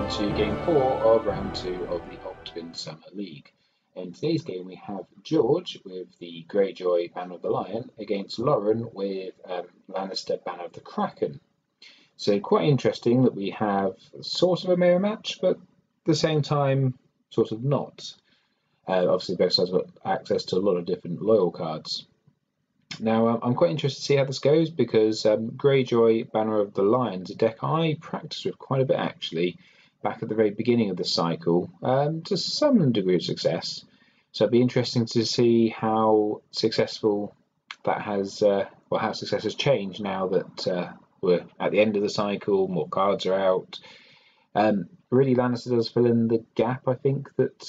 to Game 4 of Round 2 of the Octgn Summer League. In today's game we have George with the Greyjoy Banner of the Lion against Lauren with Lannister Banner of the Kraken. So quite interesting that we have sort of a mirror match, but at the same time sort of not. Obviously both sides have got access to a lot of different loyal cards. Now, I'm quite interested to see how this goes because Greyjoy Banner of the Lion is a deck I practiced with quite a bit actually back at the very beginning of the cycle to some degree of success. So it'll be interesting to see how successful that has, how success has changed now that we're at the end of the cycle, more cards are out. Really, Lannister does fill in the gap, I think, that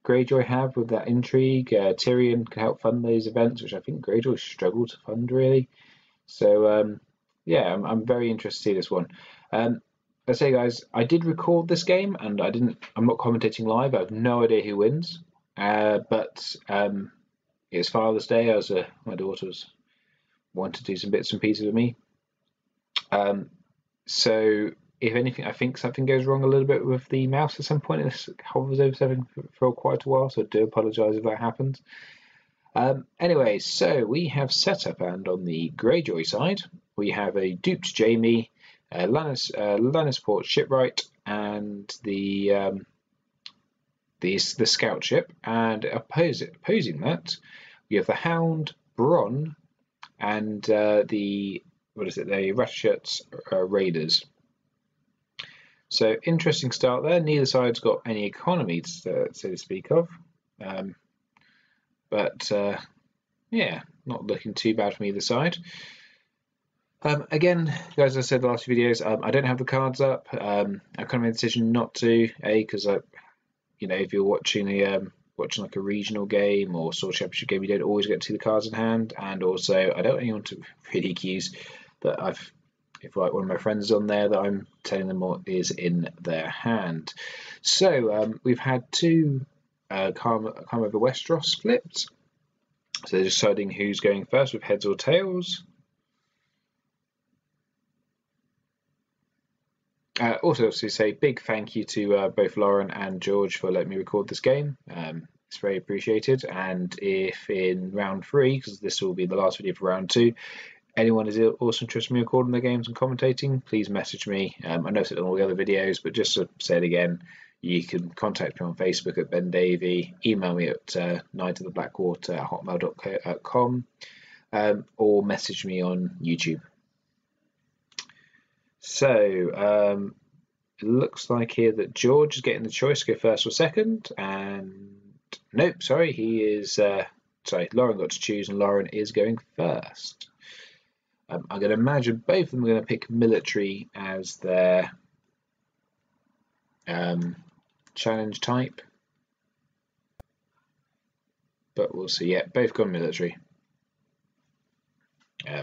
Greyjoy have with that intrigue. Tyrion can help fund those events, which I think Greyjoy struggled to fund really. So yeah, I'm very interested to see this one. I say, guys, I did record this game, and I'm not commentating live. I have no idea who wins. But it's Father's Day. My daughter's wanted to do some bits and pieces with me. So if anything, I think something goes wrong a little bit with the mouse at some point. This hovers over something for quite a while, so I do apologise if that happens. Anyway, so we have set up, and on the Greyjoy side, we have a duped Jaime, Lannisport shipwright, and the scout ship, and opposing that, we have the Hound, Bronn, and the Ratchets Raiders. So interesting start there. Neither side's got any economy, so to speak of, but yeah, not looking too bad from either side. Again, guys, as I said in the last few videos, I don't have the cards up. I kind of made the decision not to, because if you're watching like a regional game or sort of championship game, you don't always get to see the cards in hand, and also I don't want anyone to really accuse that if like one of my friends is on there, that I'm telling them what is in their hand. So we've had two Calm over Westeros flipped. So they're deciding who's going first with heads or tails. Also, to say big thank you to both Lauren and George for letting me record this game. It's very appreciated. And if in round 3, because this will be the last video for round 2, anyone is also interested in me recording their games and commentating, please message me. I know it's in all the other videos, but just to say it again, you can contact me on Facebook at Ben Davey, email me at nightofthe@hotmail.com, or message me on YouTube. So it looks like here that George is getting the choice to go first or second, and nope, sorry, he is Lauren got to choose, and Lauren is going first. I'm going to imagine both of them are going to pick military as their challenge type, but we'll see. Yeah, both gone military.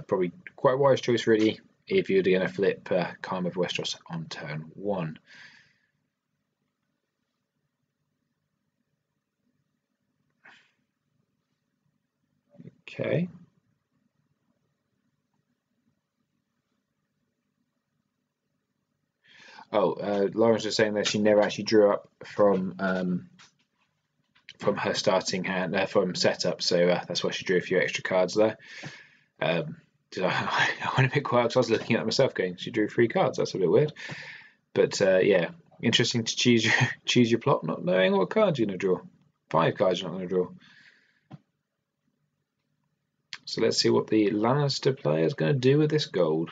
Probably quite a wise choice, really, if you're going to flip Calm over Westeros on turn 1. Okay. Lauren's just saying that she never actually drew up from her starting hand, from setup, so that's why she drew a few extra cards there. I went a bit quiet because I was looking at it myself going, she drew 3 cards, that's a bit weird. But yeah, interesting to choose your plot, not knowing what cards you're going to draw. 5 cards you're not going to draw. So let's see what the Lannister player is going to do with this gold.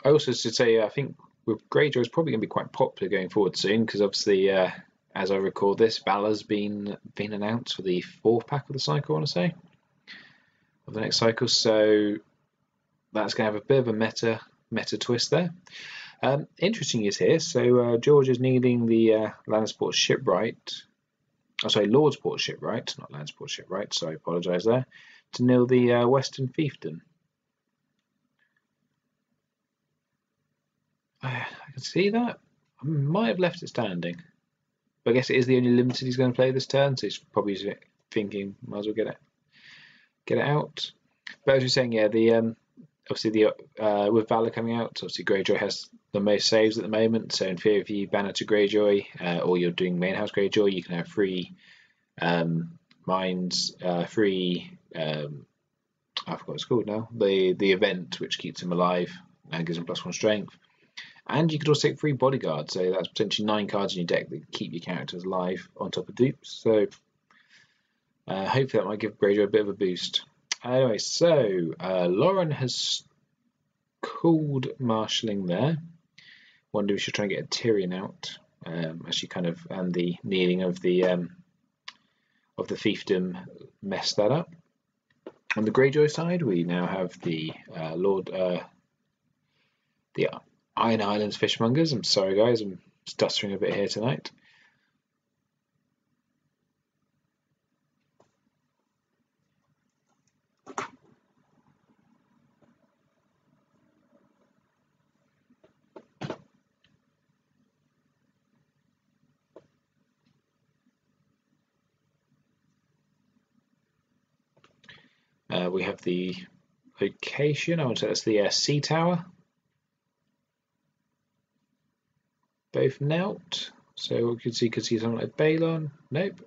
I also should say, I think with Greyjoy is probably going to be quite popular going forward soon, because obviously, as I record this, Valor's been announced for the 4th pack of the cycle, I want to say, of the next cycle. So that's going to have a bit of a meta twist there. Interesting is here. So George is needing the Lannisport shipwright. Oh, sorry, Lordsport shipwright, not Lannisport shipwright. So I apologise there. To nil the Western fiefdom. I can see that. I might have left it standing. But I guess it is the only limited he's going to play this turn, so he's probably thinking, might as well get it out. But as you're saying, yeah, the obviously the with Valor coming out, obviously Greyjoy has the most saves at the moment. So in theory, if you ban it to Greyjoy, or you're doing main house Greyjoy, you can have free mines, free I forgot what it's called now. The event which keeps him alive and gives him +1 strength. And you could also take free bodyguard, so that's potentially 9 cards in your deck that keep your characters alive on top of dupes. So hopefully that might give Greyjoy a bit of a boost. Anyway, so Lauren has called marshalling there. Wonder if we should try and get a Tyrion out, as she kind of, and the kneeling of the fiefdom messed that up. On the Greyjoy side, we now have the the Iron Islands Fishmongers. I'm sorry guys, I'm stuttering a bit here tonight. We have the location, I want to say that's the sea tower. Both knelt, so we could see something like Balon. Nope.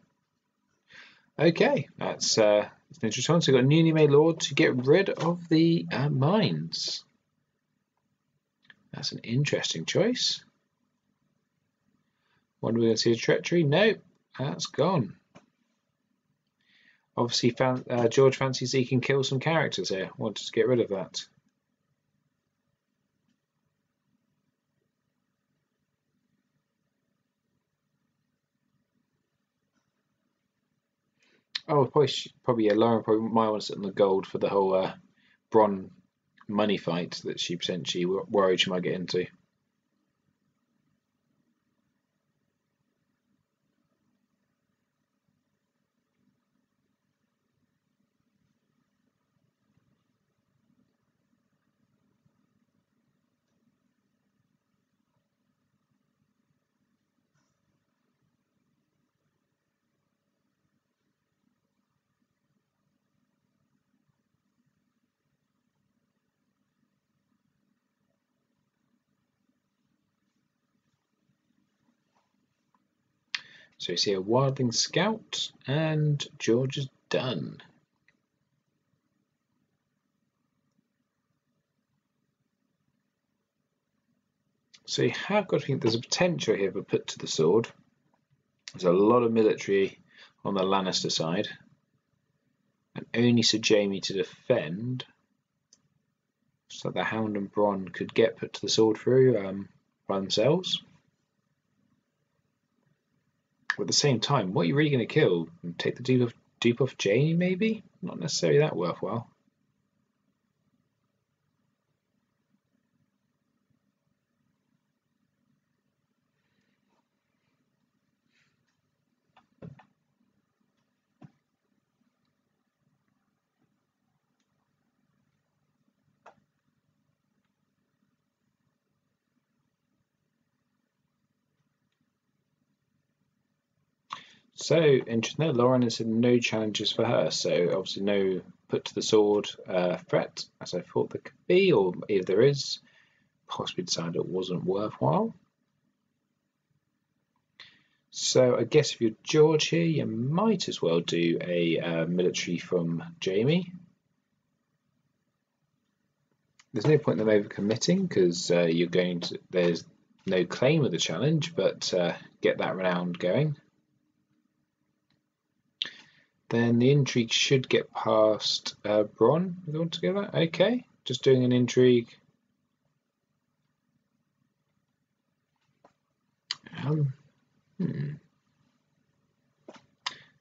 Okay, that's an interesting one. So we've got a newly made lord to get rid of the mines. That's an interesting choice. Wonder we're going to see a treachery? Nope, that's gone. Obviously, George fancies he can kill some characters here. Wanted to get rid of that. Oh, probably yeah. Lauren probably might want to sit on the gold for the whole Bronn money fight that she potentially worried she might get into. So you see a Wildling Scout, and George is done. So you have got to think there's a potential here for put to the sword. There's a lot of military on the Lannister side, and only Sir Jaime to defend. So the Hound and Bronn could get put to the sword through by themselves. But at the same time, what are you really going to kill? Take the dupe off Jaime, maybe? Not necessarily that worthwhile. So interesting. Lauren has said no challenges for her, so obviously no put to the sword threat, as I thought there could be, or if there is, possibly decided it wasn't worthwhile. So I guess if you're George here, you might as well do a military from Jaime. There's no point in them overcommitting because there's no claim of the challenge, but get that round going. Then the intrigue should get past Bronn altogether. Okay, just doing an intrigue.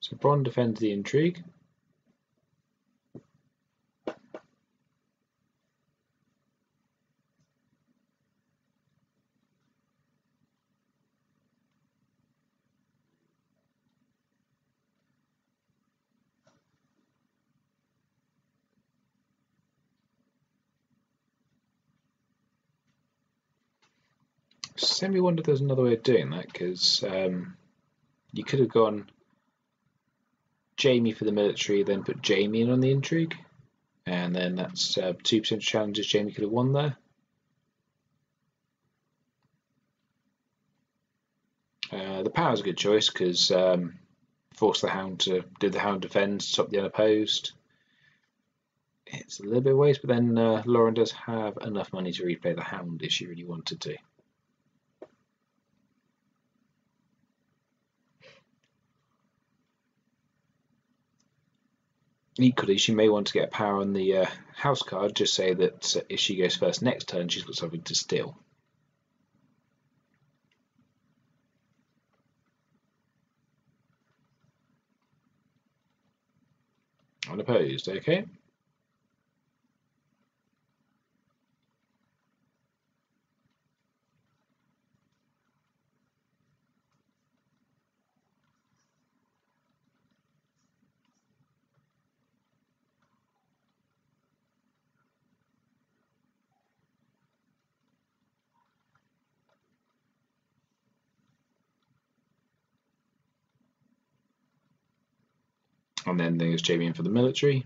So Bronn defends the intrigue. Send me wonder if there's another way of doing that, because you could have gone Jamie for the military, then put Jamie in on the intrigue, and then that's 2% challenges Jamie could have won there. The power's a good choice because force the hound to do the hound defend, stop the unopposed. It's a little bit of waste, but then Lauren does have enough money to replay the hound if she really wanted to. Equally, she may want to get a power on the house card, just say that if she goes first next turn, she's got something to steal. Unopposed, okay. And then there's Jamie in for the military.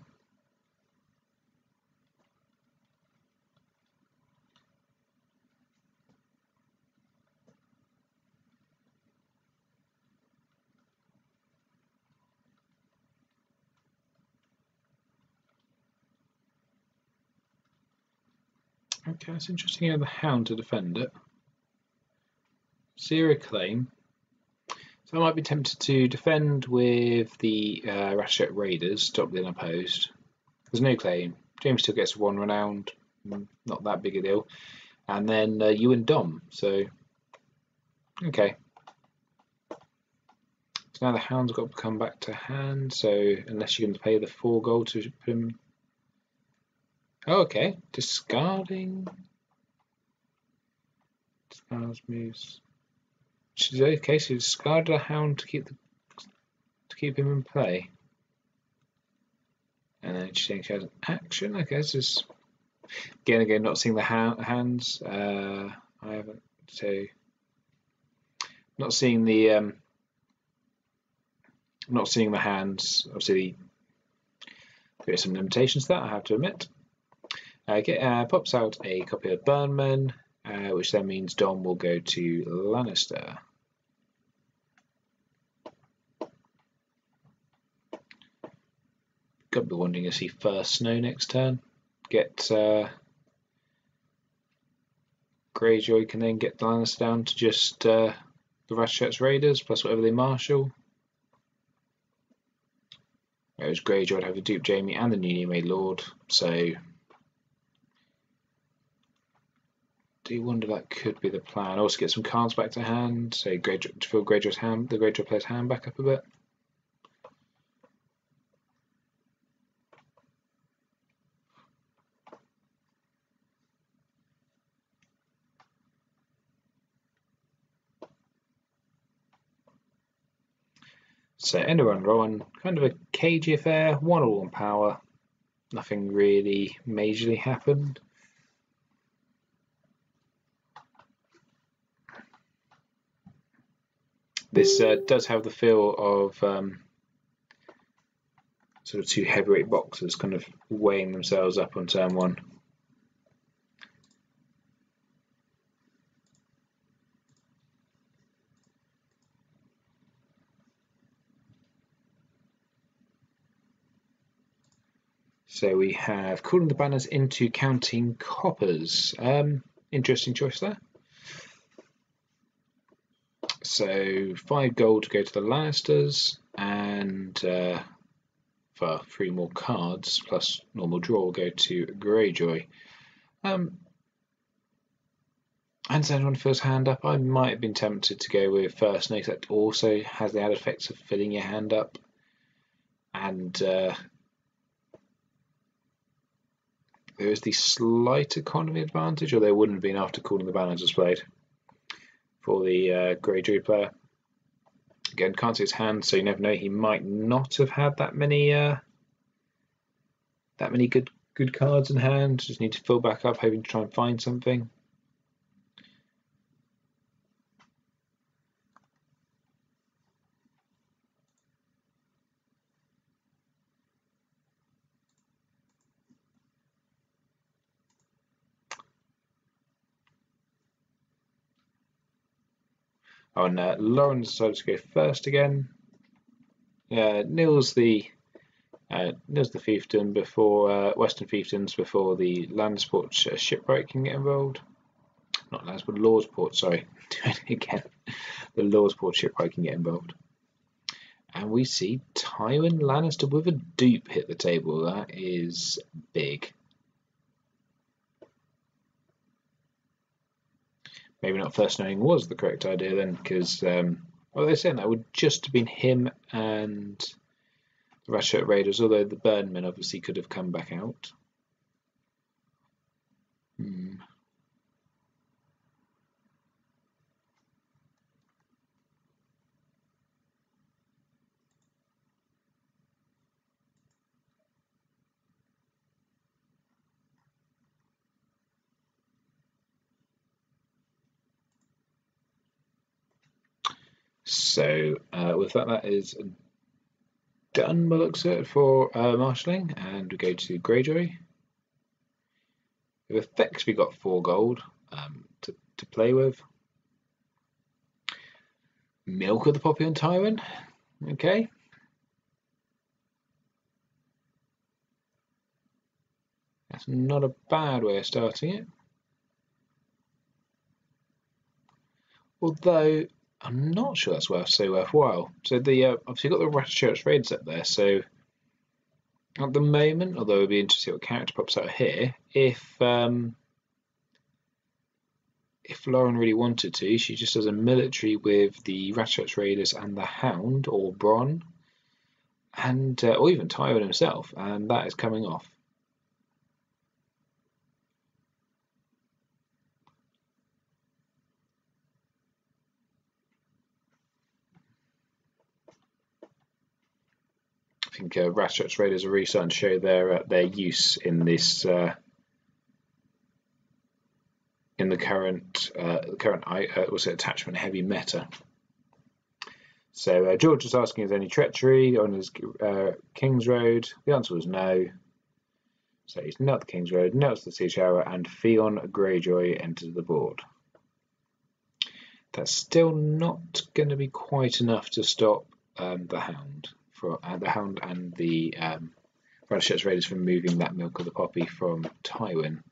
Okay, that's interesting. How the hound to defend it. Zero claim. So I might be tempted to defend with the Ratchet Raiders, stop the unopposed. There's no claim. James still gets one renowned, not that big a deal. And then you and Dom. So okay. So now the hound's got to come back to hand. So unless you're going to pay the 4 gold to put him. Oh, okay. Discarding. Discards moves. She's okay. So discarded a hound to keep him in play. And then she thinks she has an action. Okay, this is again not seeing the hands. I haven't. So not seeing the hands. Obviously, there are some limitations to that, I have to admit. Pops out a copy of Burnman, which then means Dom will go to Lannister. Got to be wondering if he first snow next turn. Get Greyjoy can then get Lannister down to just the Ratchet's Raiders plus whatever they marshal. Whereas Greyjoy would have to dupe Jamie and the newly made Lord, so do you wonder that could be the plan? Also get some cards back to hand, so Greyjoy, to fill Greyjoy's hand, the Greyjoy player's hand back up a bit. So end of run Rowan, kind of a cagey affair, 1-1 on power. Nothing really majorly happened. This does have the feel of sort of 2 heavyweight boxers kind of weighing themselves up on turn 1. So we have cooling the banners into counting coppers. Interesting choice there. So 5 gold to go to the Lannisters, and for 3 more cards plus normal draw will go to Greyjoy. And so anyone fills hand up, I might have been tempted to go with first no, that also has the added effects of filling your hand up, and there is the slight economy advantage, or there wouldn't have been after cooling the banners was played for the Greyjoy player. Again, can't see his hand, so you never know. He might not have had that many good cards in hand. Just need to fill back up, hoping to try and find something. Oh, and Lauren decided to go first again. Nils the fiefdom before Western fiefdoms before the Landsport shipwright can get involved. Not Landsport, Lordsport. Sorry, doing it again. The Lordsport shipwright can get involved. And we see Tywin Lannister with a dupe hit the table. That is big. Maybe not first knowing was the correct idea then, because well, they're saying that would just have been him and the Ratchet Raiders, although the Burnmen obviously could have come back out. So with that is done by the looks of it for marshalling, and we go to Greyjoy. With effects, we got 4 gold to play with. Milk of the Poppy on Tywin. Okay. That's not a bad way of starting it. Although I'm not sure that's so worthwhile. So the obviously got the Ratchet Raiders up there. So at the moment, although it'd be interesting to see what character pops out here, if Lauren really wanted to, she just does a military with the Ratchet Raiders and the Hound or Bronn, and or even Tywin himself, and that is coming off. I think Ratchet Raiders are really starting to show their use in this in the current attachment heavy meta. So George was asking if there's any treachery on his King's Road. The answer was no. So he's not the King's Road, no, it's the Sea Shower, and Theon Greyjoy enters the board. That's still not going to be quite enough to stop the Hound and the Ratchet Raiders from moving that Milk of the Poppy from Tywin.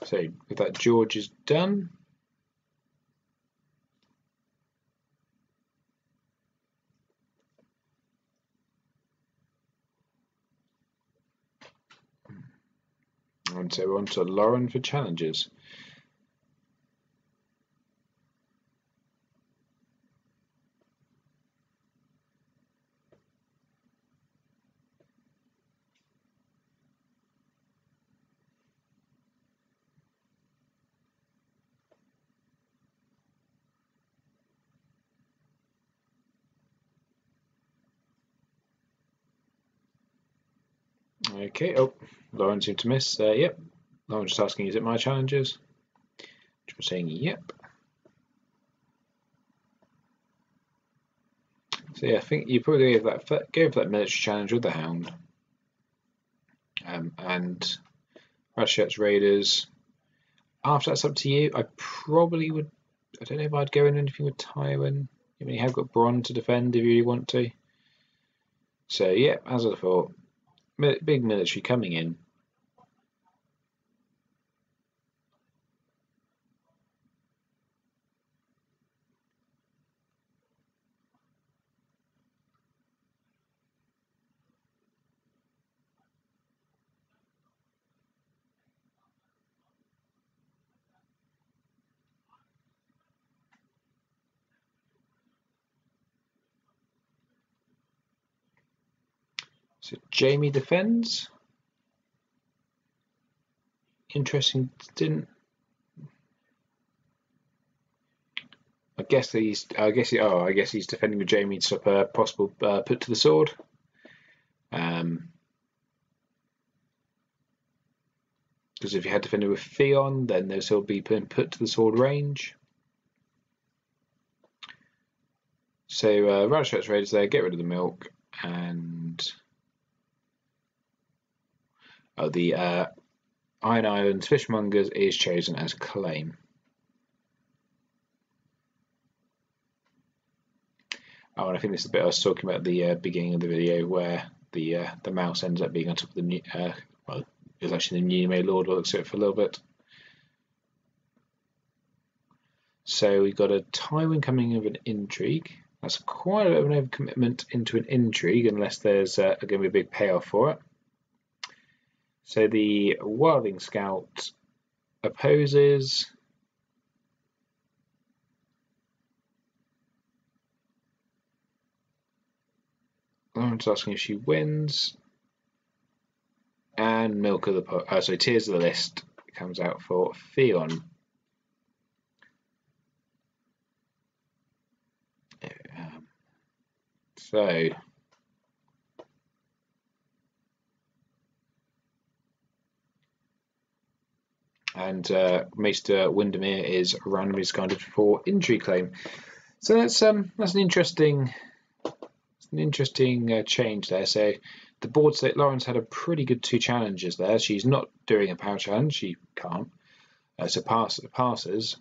So with that, George is done. And so on to Lauren for challenges. Okay, oh, Lauren seemed to miss. Yep, Lauren just asking, is it my challenges? We're saying yep. So yeah, I think you probably go for that military challenge with the Hound. And Ratchet's Raiders. After that's up to you. I probably would. I don't know if I'd go in anything with Tywin. I mean, you have got Bronn to defend if you really want to. So yeah, as I thought, big military coming in. So Jamie defends. Interesting. Didn't. I guess he's defending with Jamie to stop a possible put to the sword. Because if you had defended with Theon, then they'll still be put to the sword range. So Radish Raiders there, get rid of the milk, and the Iron Islands Fishmongers is chosen as claim. Oh, and I think this is the bit I was talking about at the beginning of the video, where the mouse ends up being on top of the new, well, it was actually the new made Lord looks at it for a little bit. So we've got a Tywin coming in with an intrigue. That's quite a bit of an overcommitment into an intrigue, unless there's going to be a big payoff for it. So the Wildling Scout opposes. Lauren's asking if she wins. And Milk of the Tears of the List comes out for Theon. So and Maester Windermere is randomly discarded for injury claim. So that's an interesting change there. So the board state Lauren's had a pretty good 2 challenges there. She's not doing a power challenge, she can't. So passes,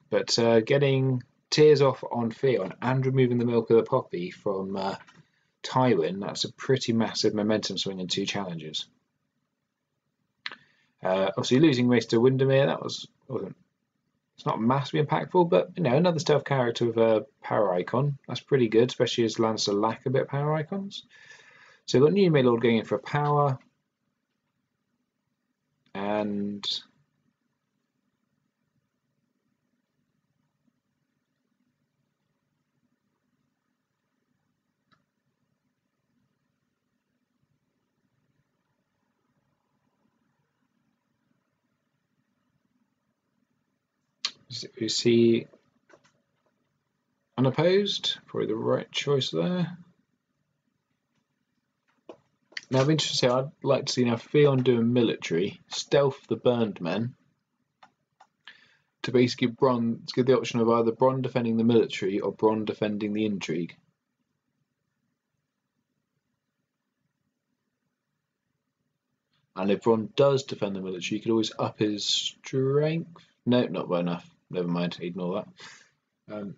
but getting Tears off on Theon and removing the Milk of the Poppy from Tywin, that's a pretty massive momentum swing in 2 challenges. Obviously losing Maester Windermere, that it's not massively impactful, but another stealth character with a power icon, that's pretty good, especially as Lannister lack a bit of power icons. So we've got New Made Lord going in for a power, and we see unopposed, probably the right choice there. Now, I'm interested. I'd like to see now Theon doing military, stealth the burned men, to basically give the option of either Bronn defending the military or Bronn defending the intrigue. And if Bronn does defend the military, you could always up his strength. No, not well enough. Never mind, ignore that.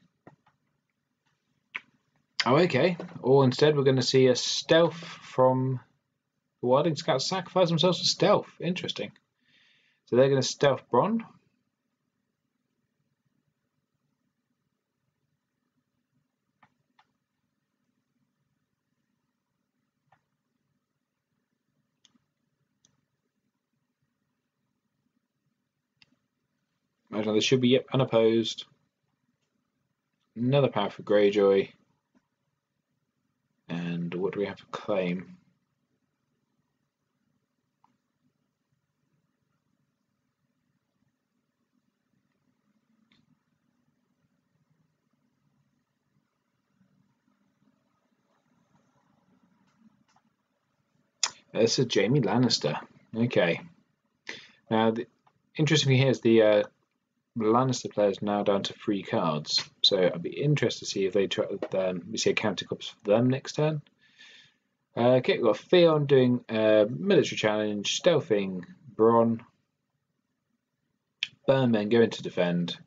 Oh, okay. Or instead, we're going to see a stealth from the Wildling Scouts sacrifice themselves for stealth. Interesting. So they're going to stealth Bronn. Imagine they should be unopposed. Another power for Greyjoy. And what do we have to claim? This is Jaime Lannister. Okay. Now, the interesting thing here is the Lannister players now down to 3 cards. So I'd be interested to see if they try. We see a counter cops for them next turn. Okay, we've got Theon doing military challenge, stealthing Bronn. Burnmen going to defend.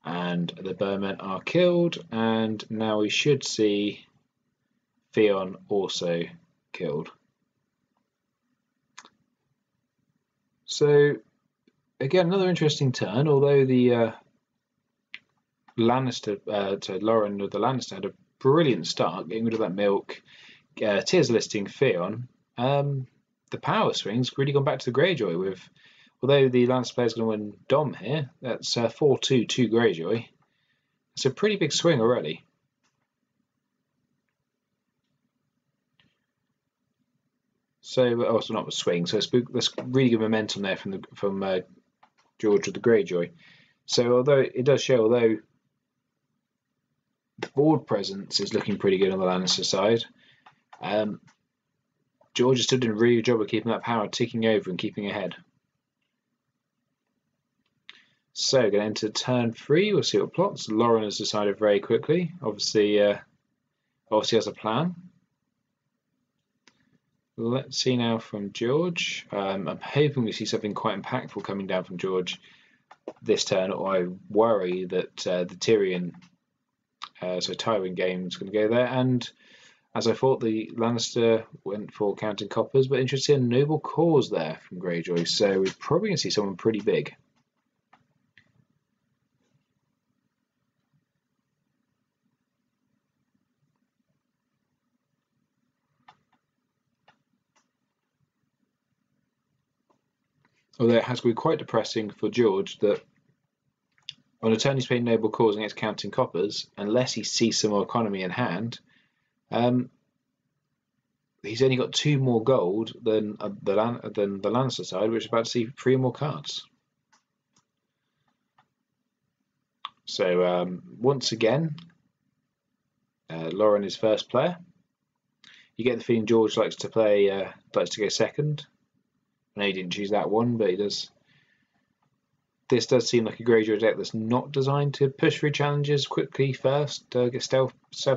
And the Burnmen are killed, and now we should see Theon also killed. So again, another interesting turn, although the Lauren of the Lannister had a brilliant start, getting rid of that milk, tears listing Theon. The power swing's really gone back to the Greyjoy with, although the Lannister player's going to win Dom here, that's 4-2 to Greyjoy. It's a pretty big swing already. So, also not a swing, so there's really good momentum there from George with the Greyjoy. So, although it does show, although the board presence is looking pretty good on the Lannister side, George is still doing a really good job of keeping that power ticking over and keeping ahead. So, going to enter turn 3. We'll see what plots. Lauren has decided very quickly. Obviously has a plan. Let's see now from George. I'm hoping we see something quite impactful coming down from George this turn, or I worry that the Tyrone game is going to go there. And as I thought, the Lannister went for counting coppers, but interested in noble cause there from Greyjoy. So we're probably going to see someone pretty big. Although it has to be quite depressing for George that on a turn he's playing noble cause against counting coppers, unless he sees some more economy in hand, he's only got 2 more gold than the Lannister side, which is about to see 3 more cards. So once again, Lauren is first player. You get the feeling George likes to go second. I know he didn't choose that one, but he does. This does seem like a Greyjoy deck that's not designed to push through challenges quickly first. Get stealth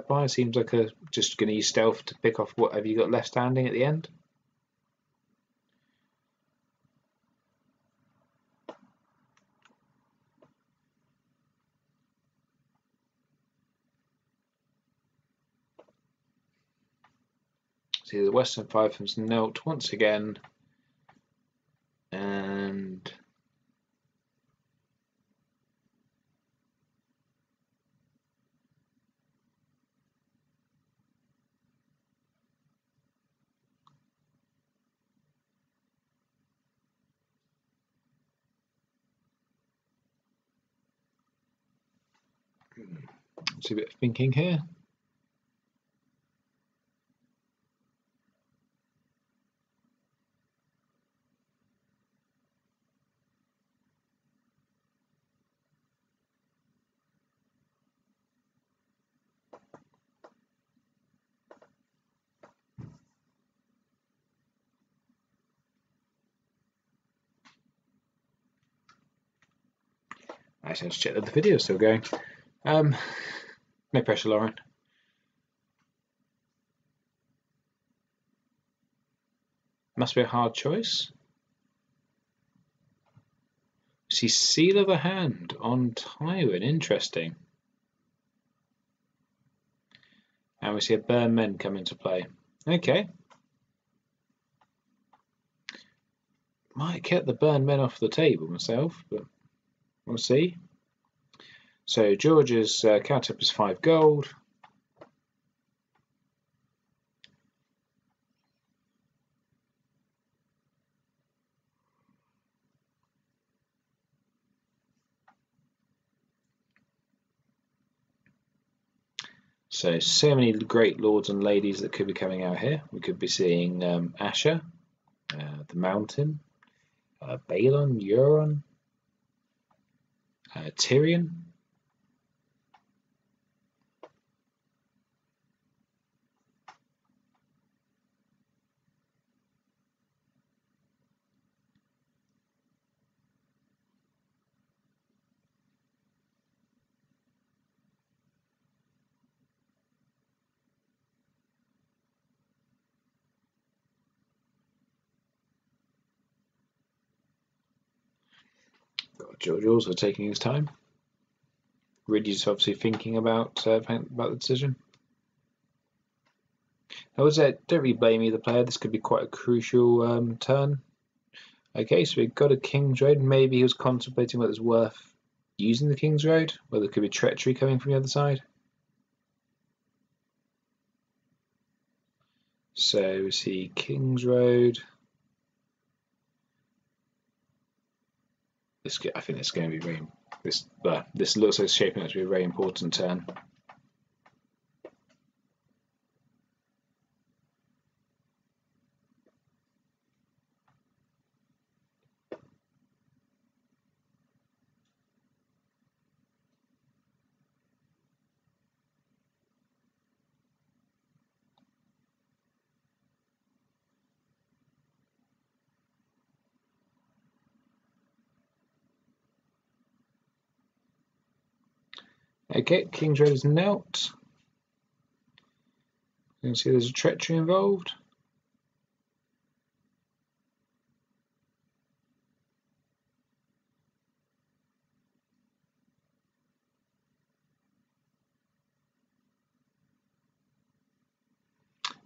by. Seems like just going to use stealth to pick off whatever you got left standing at the end. See the Western Five from Nelt once again, and see a bit of thinking here. I just check that the video is still going. No pressure, Lauren. Must be a hard choice. See Seal of the Hand on Tywin. Interesting. And we see a Burn Men come into play. Okay. Might get the Burn Men off the table myself, but we'll see. So George's count up is 5 gold. So many great lords and ladies that could be coming out here. We could be seeing Asher, the Mountain, Balon, Euron, Tyrion. George also taking his time. Ridley's obviously thinking about the decision. I would say, don't really blame either player. This could be quite a crucial turn. Okay, so we've got a King's Road. Maybe he was contemplating whether it's worth using the King's Road, whether there could be treachery coming from the other side. So we see King's Road. I think it's going to be very. This looks like it's shaping up to be a very important turn. Okay, King's Raiders knelt. You can see there's a treachery involved.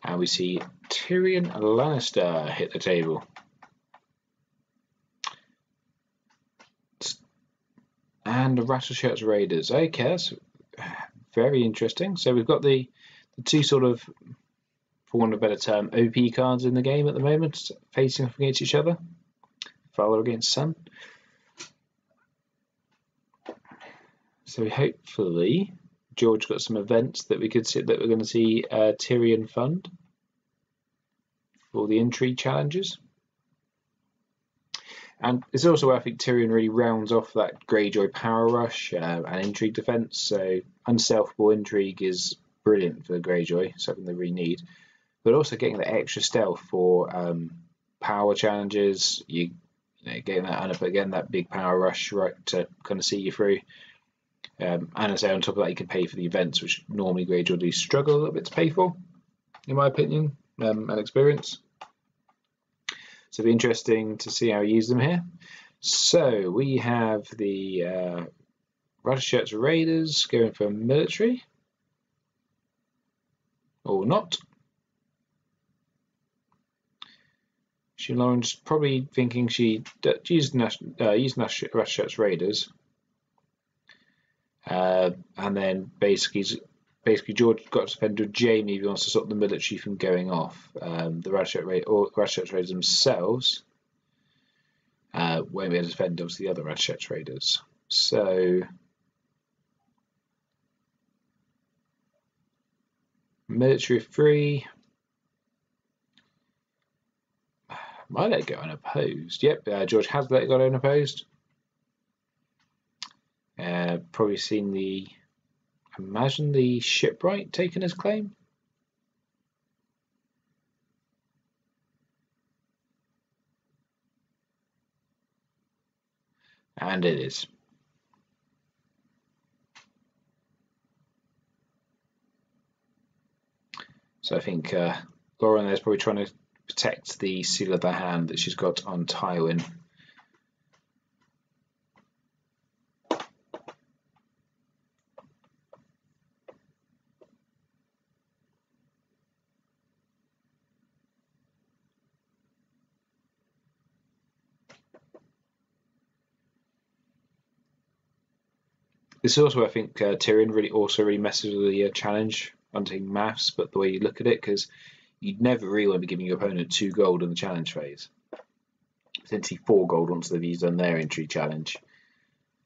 And we see Tyrion Lannister hit the table. And the Rattleshirts Raiders. Okay, that's very interesting. So we've got the two sort of, for want of a better term, OP cards in the game at the moment, facing off against each other. Father against son. So hopefully George got some events that we could see, that we're going to see Tyrion fund for the intrigue challenges. And it's also where I think Tyrion really rounds off that Greyjoy power rush and intrigue defense. So unstealthable intrigue is brilliant for Greyjoy, something they really need. But also getting the extra stealth for power challenges, you know, getting that again, that big power rush right to kind of see you through. And I say on top of that, you can pay for the events, which normally Greyjoy do struggle a little bit to pay for, in my opinion and experience. So it'll be interesting to see how he uses them here. So we have the Rattleshirts Raiders going for military, or not. Lauren's probably thinking she used Rattleshirts Raiders. And then basically George got to spend with Jamie if he wants to stop the military from going off. The Rattleshirts Raiders themselves won't be able to defend obviously the other Rattleshirts Raiders. So military free. Might let it go unopposed. Yep, George has let it go unopposed. Probably seen the, imagine the shipwright taking his claim. And it is. So I think Lauren there's probably trying to protect the seal of the hand that she's got on Tywin. This is also, I think, Tyrion really messes with the challenge, hunting maths, but the way you look at it, because you'd never really want to be giving your opponent 2 gold in the challenge phase. Potentially 4 gold once they've used on their entry challenge.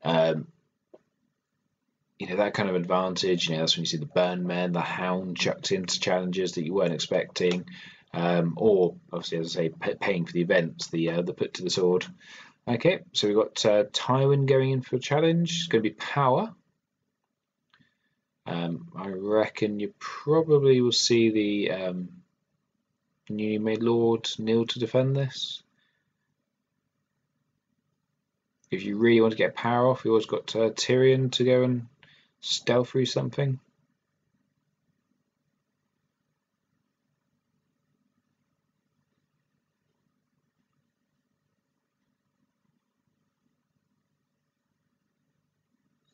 You know, that kind of advantage, you know, that's when you see the Burn Men, the Hound chucked into challenges that you weren't expecting, or obviously, as I say, paying for the events, the put to the sword. Okay, so we've got Tywin going in for a challenge. It's going to be power. I reckon you probably will see the newly made Lord kneel to defend this. If you really want to get power off, you always got Tyrion to go and stealth through something.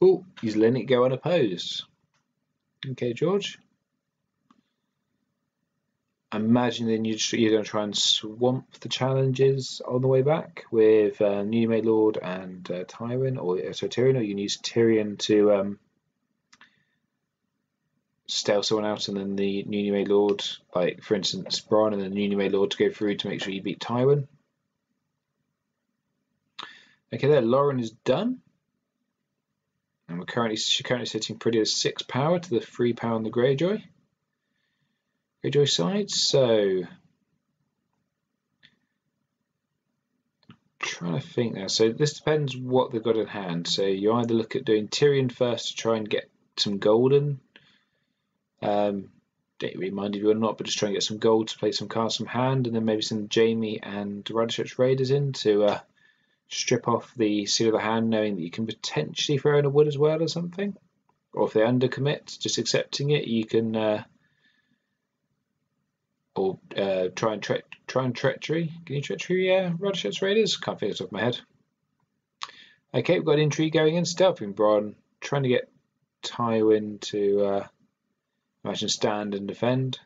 Oh, he's letting it go unopposed. Okay, George. I imagine then you're going to try and swamp the challenges on the way back with newly made Lord and Tywin, or so Tyrion, or you can use Tyrion to stealth someone out, and then the newly made Lord, like for instance Bronn, and then the newly made Lord to go through to make sure you beat Tywin. Okay, there, Lauren is done. And she's currently sitting pretty at 6 power to the 3 power on the Greyjoy side. So trying to think now. So this depends what they've got in hand. So you either look at doing Tyrion first to try and get some golden. Don't really mind if you're not, but just try and get some gold to play some cards from hand, and then maybe send Jamie and Rattleshirts Raiders in to strip off the seal of the hand, knowing that you can potentially throw in a wood as well or something. or if they undercommit, just accepting it, you can, or try and treachery. Can you treachery Radishet's Raiders? Can't think of the top of my head. Okay, we've got intrigue going in, stealthing Bronn, trying to get Tywin to imagine stand and defend.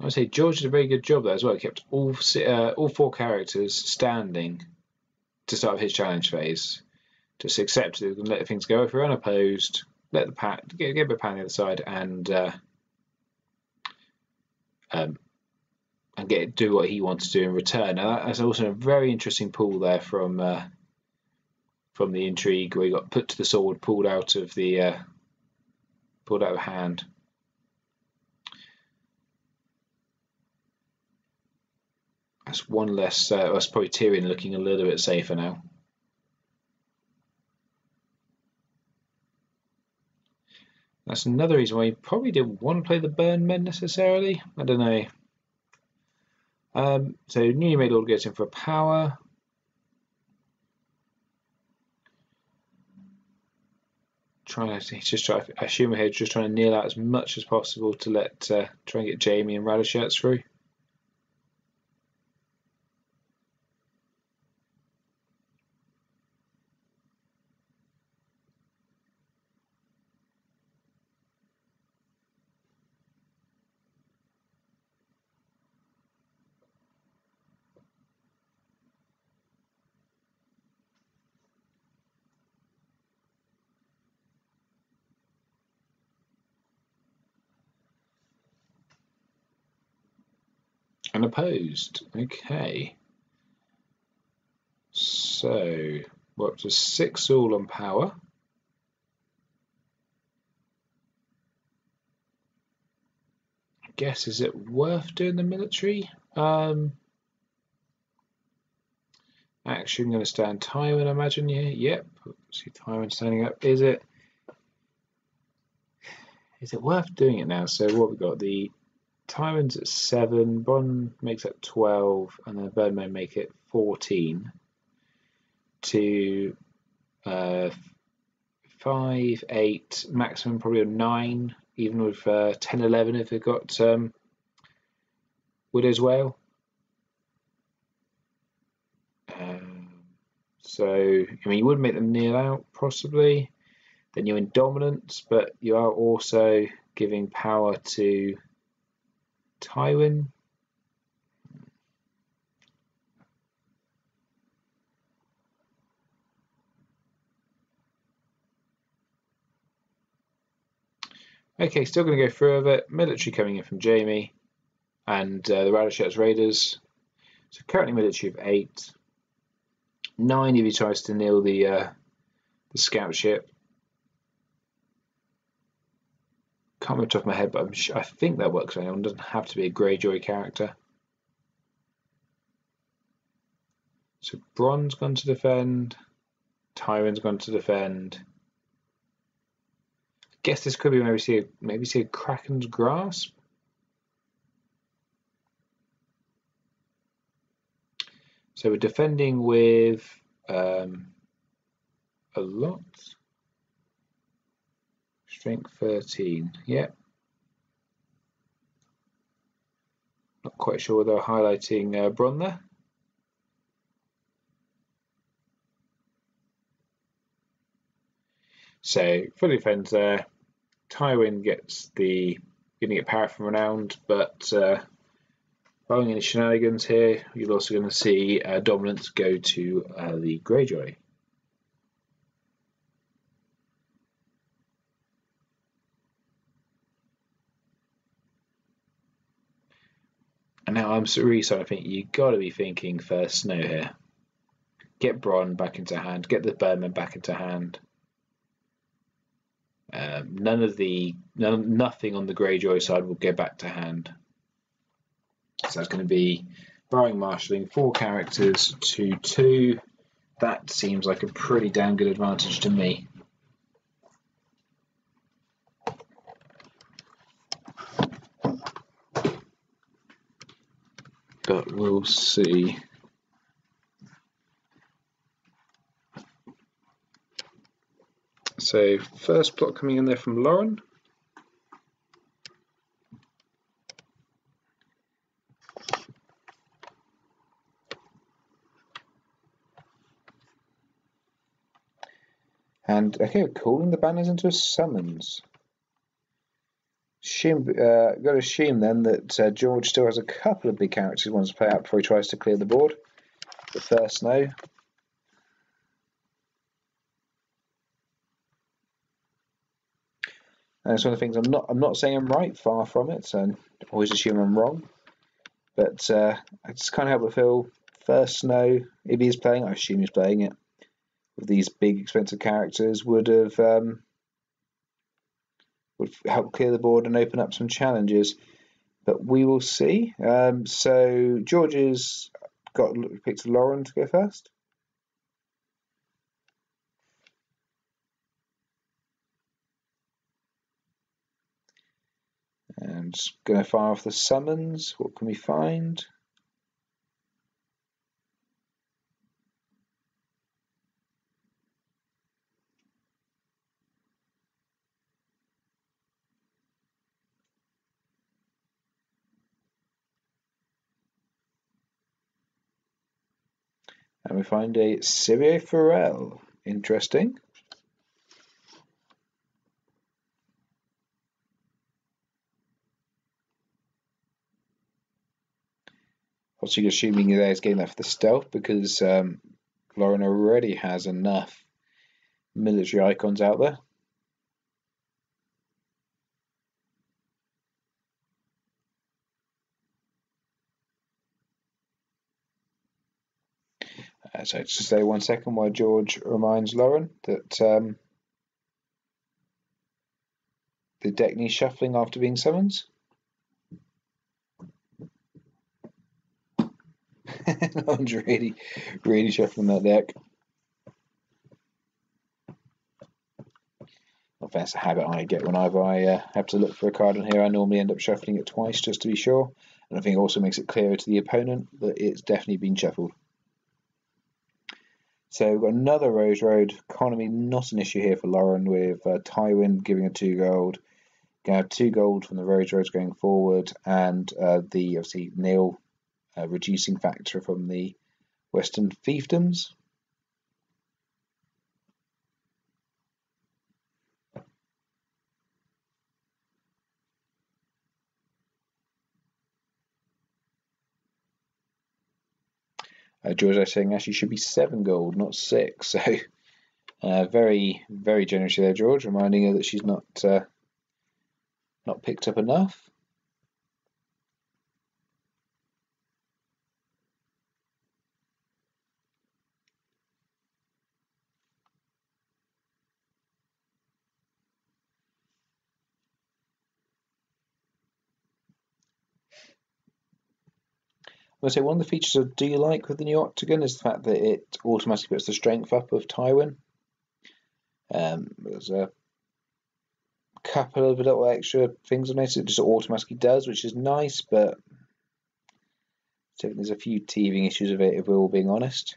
I would say George did a very good job there as well. He kept all 4 characters standing to start his challenge phase. Just accept it and let things go. If you're unopposed, let the pack get a bit of pan on the other side and do what he wants to do in return. Now that's also a very interesting pull there from the intrigue, where he got put to the sword, pulled out of hand. That's one less. That's probably Tyrion looking a little bit safer now. That's another reason why you probably didn't want to play the Burn Men necessarily. I don't know. So newly made order gets in for power. I assume he's just trying to kneel out as much as possible to try and get Jaime and Radishet through. Unopposed. Okay. So we're up to 6 all on power. I guess, is it worth doing the military? Action going to stand Tywin, I imagine. Yeah. Yep. See Tywin standing up. Is it worth doing it now? So what we got? The Tywin's at 7, Bronn makes it 12, and then Birdmen make it 14 to 5, 8, maximum probably a 9, even with 10, 11 if they've got Widow's Wail. So, I mean, you would make them kneel out, possibly. Then you're in dominance, but you are also giving power to Tywin. Okay, still going to go through with it. Military coming in from Jaime and the Radishet's Raiders. So currently military of 8. 9 if he tries to kneel the scout ship. Can't remember off the top of my head, but I think that works for anyone. Doesn't have to be a Greyjoy character. So Bronn's gone to defend. Tywin's gone to defend. Guess this could be maybe see a Kraken's Grasp. So we're defending with a lot. Strength 13. Yep. Not quite sure whether they're highlighting Bronn there. So fully defends there. Tywin gets going to get power from Renowned, but following any shenanigans here, you're also going to see dominance go to the Greyjoy. And now I'm really starting to think you've got to be thinking first snow here. Get Bronn back into hand, get the Birdmen back into hand. Nothing on the Greyjoy side will get back to hand. So that's going to be barring marshalling 4 characters to 2. That seems like a pretty damn good advantage to me. But we'll see. So first plot coming in there from Lauren. And okay, we're calling the banners into a summons. Got to assume then that George still has a couple of big characters he wants to play out before he tries to clear the board. The first snow. And it's one of the things I'm not saying I'm right, far from it. So I always assume I'm wrong. But I just can't help but feel first snow, if he's playing, I assume he's playing it, with these big expensive characters would help clear the board and open up some challenges. But we will see. So George has picked Lauren to go first. And just going to fire off the summons. What can we find? And we find a Syrio Farrell. Interesting. Obviously, assuming there's getting that for the stealth because Lauren already has enough military icons out there. So just stay 1 second while George reminds Lauren that the deck needs shuffling after being summoned. Lauren's really shuffling that deck. That's a habit I get whenever I have to look for a card on here. I normally end up shuffling it twice just to be sure. And I think it also makes it clearer to the opponent that it's definitely been shuffled. So we've got another Rose Road economy, not an issue here for Lauren, with Tywin giving a 2 gold. Going to have 2 gold from the Rose Roads going forward, and the obviously nil reducing factor from the Western fiefdoms. George is saying actually should be 7 gold, not 6. So very, very generous there, George, reminding her that she's not picked up enough. I would say one of the features I do like with the new Octagon is the fact that it automatically puts the strength up of Tywin. There's a couple of little extra things I've noticed it just automatically does, which is nice, but there's a few teething issues of it if we're all being honest.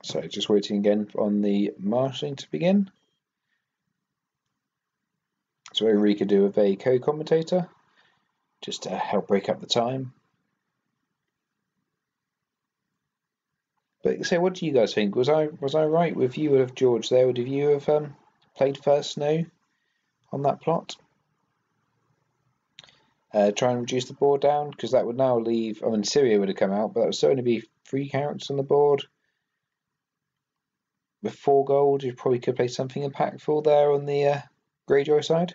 So just waiting again on the marshalling to begin. So we could do with a co-commentator just to help break up the time. But so, what do you guys think? Was I right with you of George there? Would you have played first snow on that plot? Try and reduce the board down, because that would now leave. I mean, Syrio would have come out, but that would still only be 3 characters on the board. With 4 gold, you probably could play something impactful there on the Greyjoy side.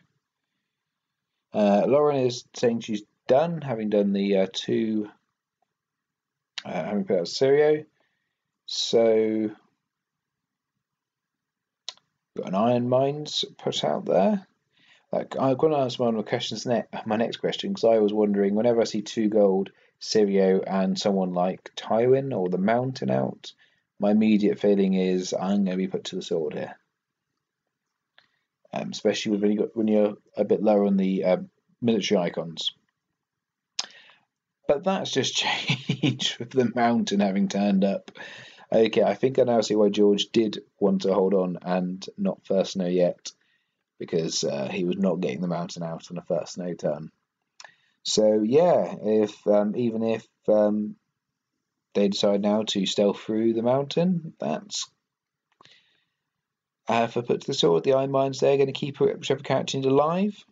Lauren is saying she's done, having done the two, having put out Sirio. So, got an Iron Mines put out there. Like, I'm going to answer one of my questions my next question, because I was wondering, whenever I see 2 gold, Sirio, and someone like Tywin or the Mountain out, my immediate feeling is I'm going to be put to the sword here. Especially when you're a bit lower on the military icons. But that's just changed with the Mountain having turned up. Okay, I think I now see why George did want to hold on and not first snow yet, because he was not getting the Mountain out on the first snow turn. So yeah, even if they decide now to stealth through the Mountain, that's for put to the sword. The Iron Mines there going to keep whichever character is alive.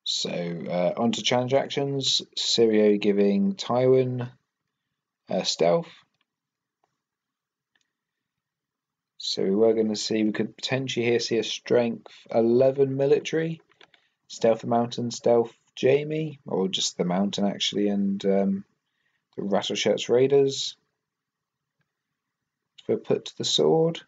So on to challenge actions. Sirio giving Tywin stealth. So we could potentially here see a strength 11 military. Stealth the Mountain, stealth Jaime, or just the Mountain actually, and the Rattleshirts Raiders for put to the sword.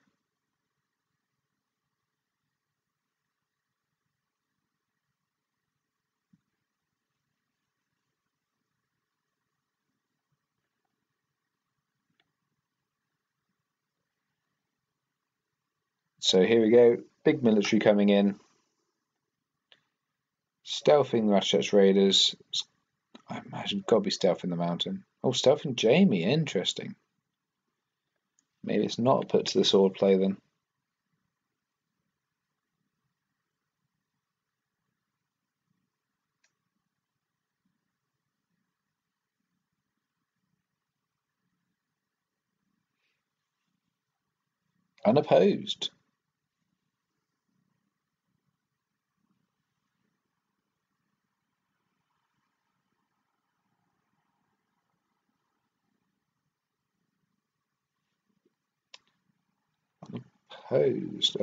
So here we go, big military coming in. Stealthing the Ratchet's Raiders. I imagine got to be stealthing the Mountain. Oh, stealthing Jaime, interesting. Maybe it's not a put to the sword play then. Unopposed. Unopposed.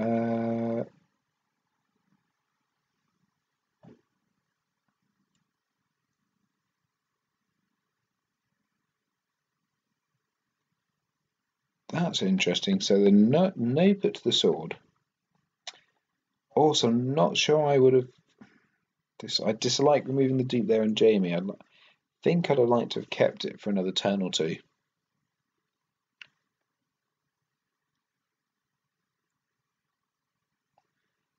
That's interesting. So the no put to the sword. Also, not sure I would have. I dislike removing the dupe there and Jaime. I think I'd have liked to have kept it for another turn or two.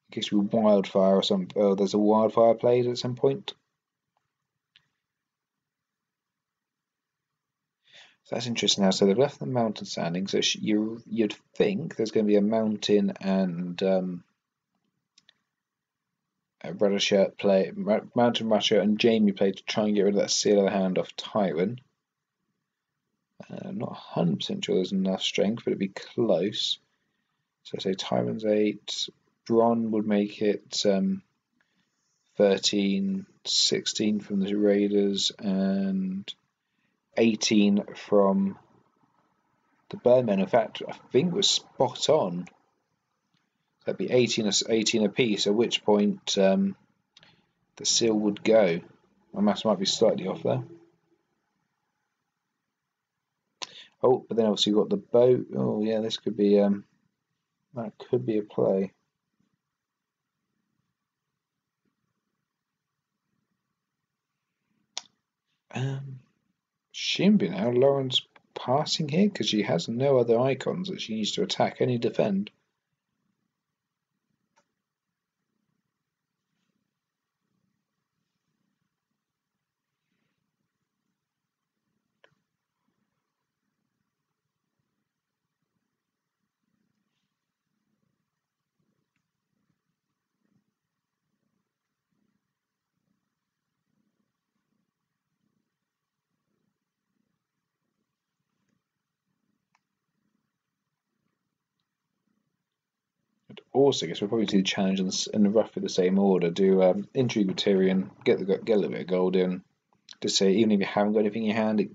In case we wildfire or some. Oh, there's a wildfire played at some point. So that's interesting now. So they've left the Mountain standing. So you'd think there's going to be a Mountain and a Rattleshirt play, Mountain Rattleshirt and Jaime play to try and get rid of that seal of the hand off Tywin. I'm not 100% sure there's enough strength, but it'd be close. So I say Tywin's 8. Bronn would make it 13, 16 from the Raiders, and 18 from the Birdmen. In fact, I think it was spot on. That'd be 18 apiece, at which point the seal would go. My maths might be slightly off there. Oh, but then obviously you've got the boat. Oh yeah, this could be that could be a play. Shouldn't be now. Lauren's passing here because she has no other icons that she needs to attack, only defend. also, I guess we'll probably do the challenge in roughly the same order. Do Intrigue with Tyrion, get a little bit of gold in. To say, even if you haven't got anything in your hand, it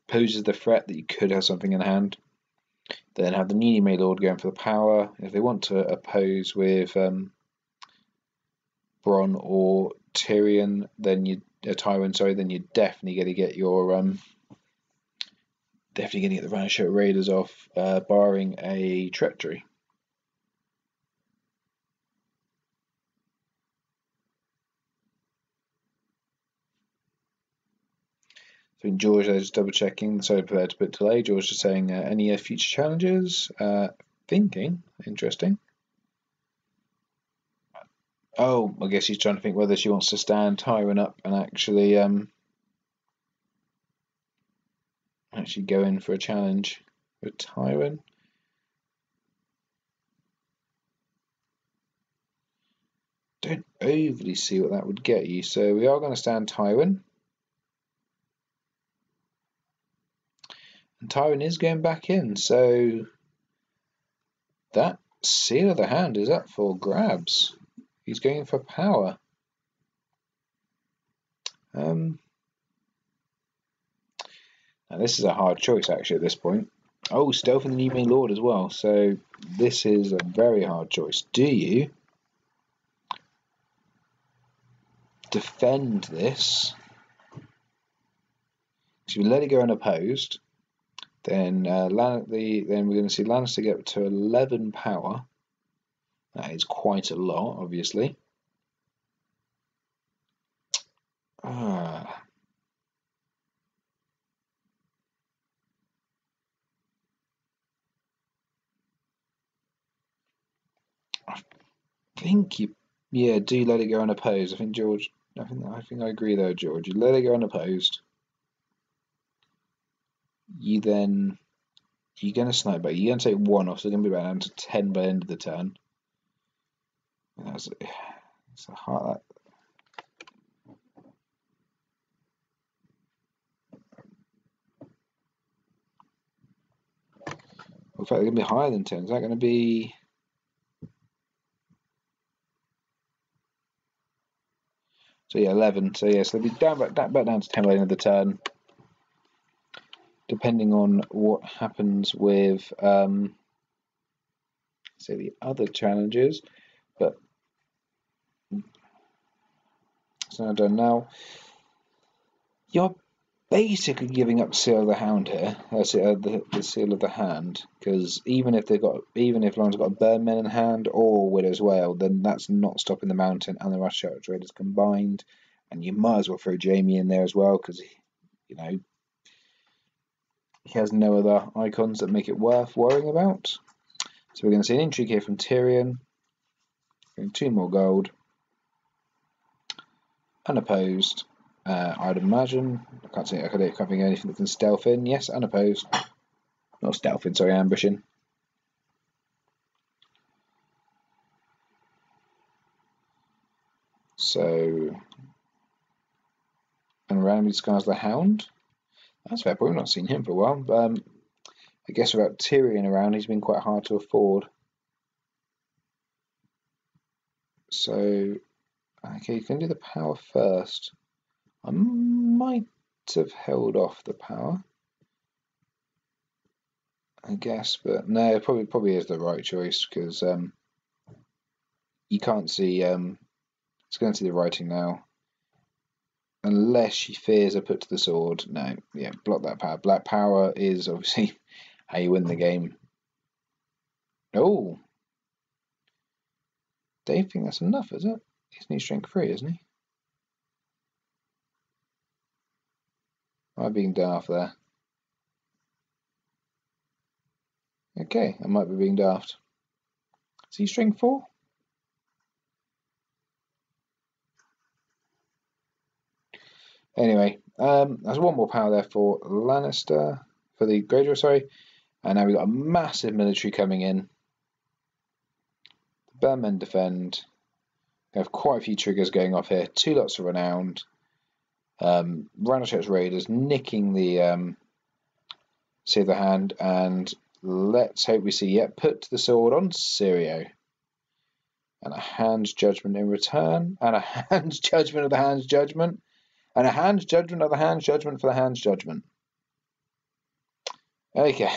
poses the threat that you could have something in hand. Then have the newly made Lord going for the power. If they want to oppose with Bronn or Tyrion, then Tywin, sorry, then you're definitely going to get your definitely going to get the Vanisher Raiders off, barring a treachery. So George, just double checking. Sorry for that bit delay. George is saying any future challenges. Thinking, interesting. Oh, I guess he's trying to think whether she wants to stand Tywin up and actually go in for a challenge with Tywin. Don't overly see what that would get you. So we are going to stand Tywin. And Tywin is going back in, so that seal of the hand is up for grabs. He's going for power. Now this is a hard choice actually at this point. Oh, stealth and the new main lord as well. So this is a very hard choice. Do you defend this? So you let it go unopposed. Then we're going to see Lannister get to 11 power. That is quite a lot, obviously. I think you, do let it go unopposed. I think George. I think I agree though, George. You let it go unopposed. You're going to snipe back. You're going to take 1 off, so it's going to be about down to 10 by the end of the turn. It's a hard. In fact, they're going to be higher than 10. Is that going to be? So yeah, 11. So yeah, so they'll be back down to 10 by the end of the turn. Depending on what happens with, say, the other challenges. But it's now done now. You're basically giving up Seal of the Hound here. The Seal of the Hand, because even if Lauren's got a Birdman in hand or Widow's Wail, then that's not stopping the Mountain and the Rush Raiders combined. And you might as well throw Jamie in there as well, because he has no other icons that make it worth worrying about. So we're going to see an intrigue here from Tyrion. Getting 2 more gold. Unopposed. I'd imagine. I can't think of anything that can stealth in. Yes, unopposed. Not stealth in, sorry, ambushing. So, and randomly disguise the Hound. That's fair point. We've not seen him for a while. But, I guess without Tyrion around, he's been quite hard to afford. So, okay, you can do the power first. I might have held off the power, I guess, but no, probably is the right choice, because you can't see. It's going to see the writing now, unless she fears a put to the sword. No, yeah, block that power. Black power is obviously how you win the game. Oh, Dave think that's enough, is it? Isn't he strength 3, isn't he? Am I being daft there? Okay, I might be being daft. Is he strength 4? Anyway, there's 1 more power there for Lannister, for the Greyjoy, sorry. And now we've got a massive military coming in. The Bearmen defend. We have quite a few triggers going off here. 2 lots of renowned. Ranashev's Raiders nicking the Seal of the Hand, and let's hope we see put to the sword on Syrio. and a hand's judgment in return, and a hand's judgment of the hand's judgment, and a hand's judgment of the hand's judgment for the hand's judgment. Okay.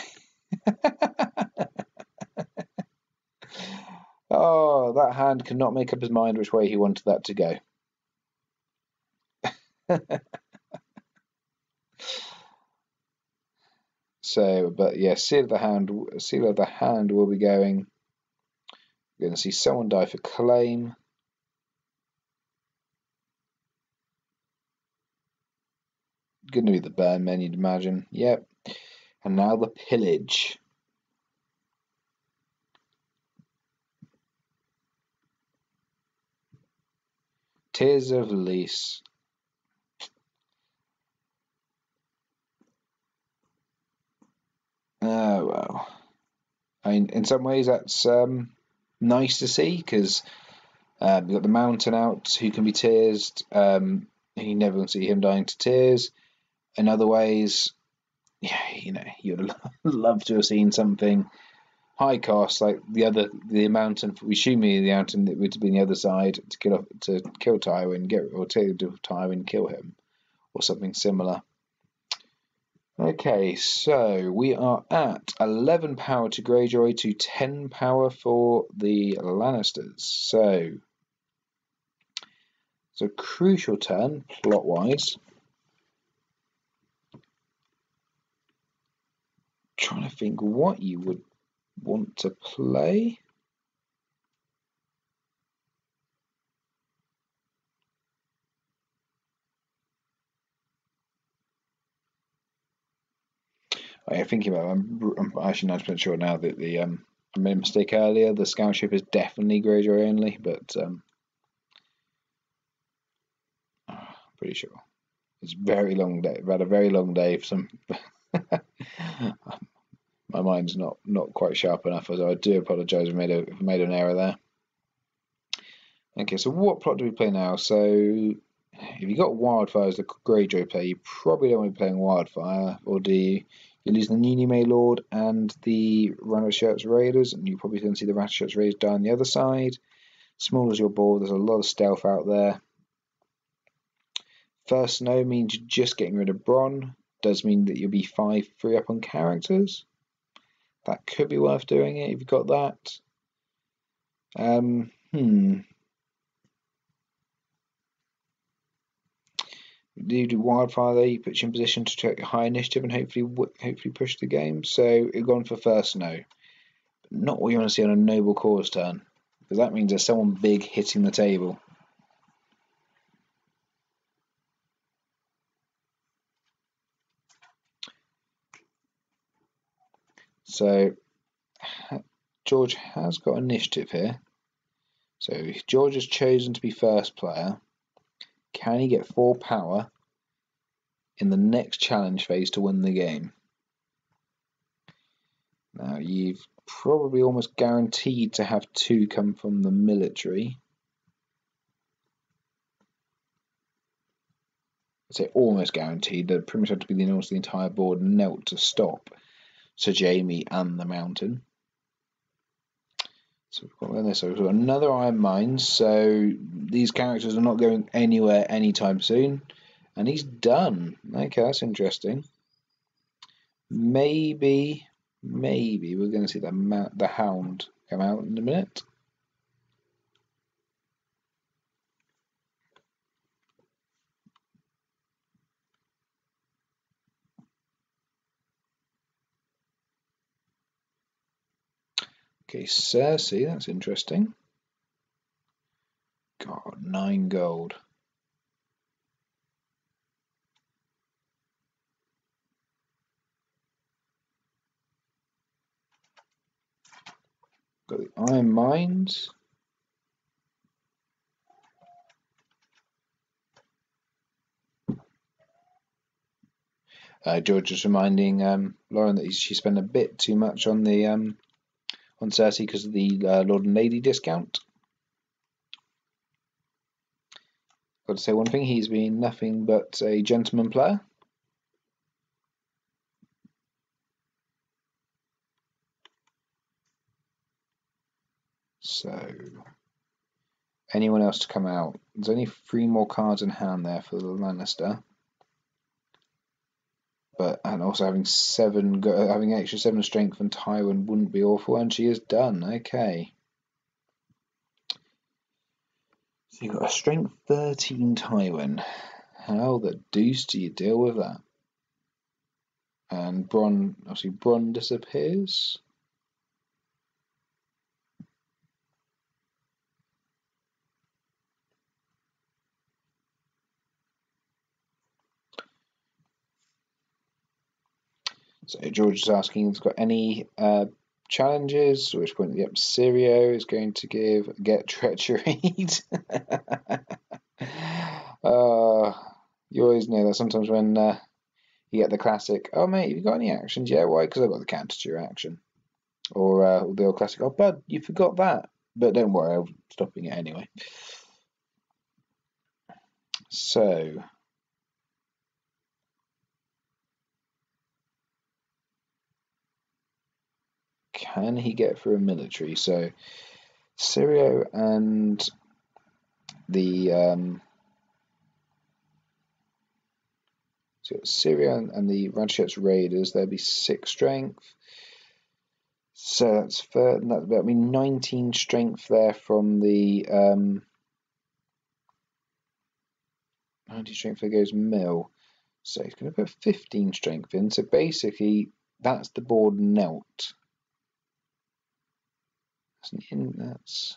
Oh, that hand could not make up his mind which way he wanted that to go. So, but yeah, seal of the hand will be going. You're going to see someone die for claim. Going to be the burn men, you'd imagine. Yep. And now the pillage. Tears of Lease. Oh, well. I mean, in some ways that's nice to see, because you've got the mountain out who can be tearsed. You never want to see him dying to tears. In other ways, yeah, you know, you'd love to have seen something high cost like the mountain. We assume the mountain that would be on the other side to kill Tywin, take Tywin, kill him, or something similar. Okay, so we are at 11 power to Greyjoy to 10 power for the Lannisters. So it's a crucial turn plot-wise. Trying to think what you would want to play. I'm thinking about. I'm actually 90% sure now that I made a mistake earlier. The scout ship is definitely Greyjoy only, but pretty sure it's a very long day. I've had a very long day for some. My mind's not quite sharp enough, as I do apologise if I made an error there. Okay, so what plot do we play now? So if you got Wildfire as the Greyjoy player, you probably don't want to be playing Wildfire, or do you? You're losing the Nini May Lord and the Rattleshirts Raiders, and you probably don't see the Rattleshirts Raiders die on the other side. Small as your board, there's a lot of stealth out there. First Snow means you're just getting rid of Bronn. Does mean that you'll be 5-3 up on characters. That could be worth doing it if you've got that. You do Wildfire there, you put you in position to take a high initiative and hopefully push the game. So you've gone for First Snow. But not what you want to see on a Noble Cause turn, because that means there's someone big hitting the table. So George has got initiative here. So if George has chosen to be first player, can he get 4 power in the next challenge phase to win the game? Now you've probably almost guaranteed to have 2 come from the military. I'd say almost guaranteed. That pretty much have to be the entire board knelt to stop Sir Jaime and the mountain. So we've got another Iron Mines. So these characters are not going anywhere anytime soon, and he's done. Okay, that's interesting. Maybe we're going to see the Hound come out in a minute. Okay, Cersei, that's interesting. God, 9 gold. Got the Iron Mines. George is reminding Lauren that she spent a bit too much on the on Cersei because of the Lord and Lady discount. Got to say one thing, he's been nothing but a gentleman player. So anyone else to come out. There's only 3 more cards in hand there for the Lannister. And also having having extra 7 strength and Tywin wouldn't be awful, and she is done. Okay. So you've got a strength 13 Tywin. How the deuce do you deal with that? And Bronn disappears. So George is asking if he's got any challenges, at which point, yep, Syrio is going to get treachery. You always know that sometimes when you get the classic, oh mate, have you got any actions? Yeah, why? Because I've got the counter to your action. Or the old classic, oh bud, you forgot that. But don't worry, I'm stopping it anyway. So can he get through a military? So Syrio and the Radshev's Raiders, there'll be 6 strength. So that'll be 19 strength there from the 19 strength there goes Mill. So he's going to put 15 strength in. So basically, that's the board knelt. That's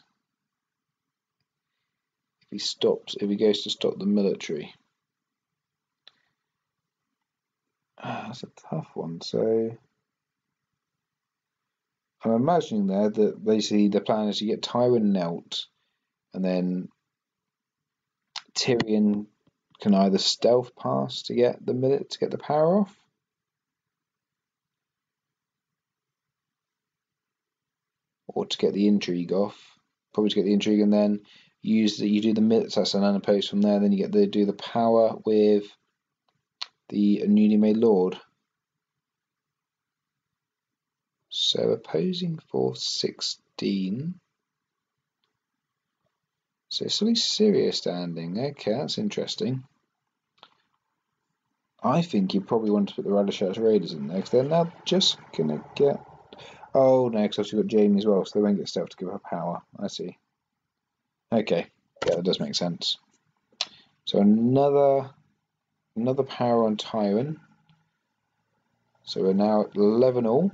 if he goes to stop the military. That's a tough one. So I'm imagining there that basically the plan is to get Tywin knelt, and then Tyrion can either stealth pass to get the power off, or to get the intrigue off. Probably to get the intrigue, and then you do the minutes. That's an unopposed from there. Then you do the power with the newly made lord. So opposing for 16. So something serious standing. Okay, that's interesting. I think you probably want to put the Radishev's Raiders in there, because they're now just going to get... Oh, no, because you've got Jaime as well, so they won't get stealth to give her power. I see. Okay, yeah, that does make sense. So another power on Tywin. So we're now at 11 all.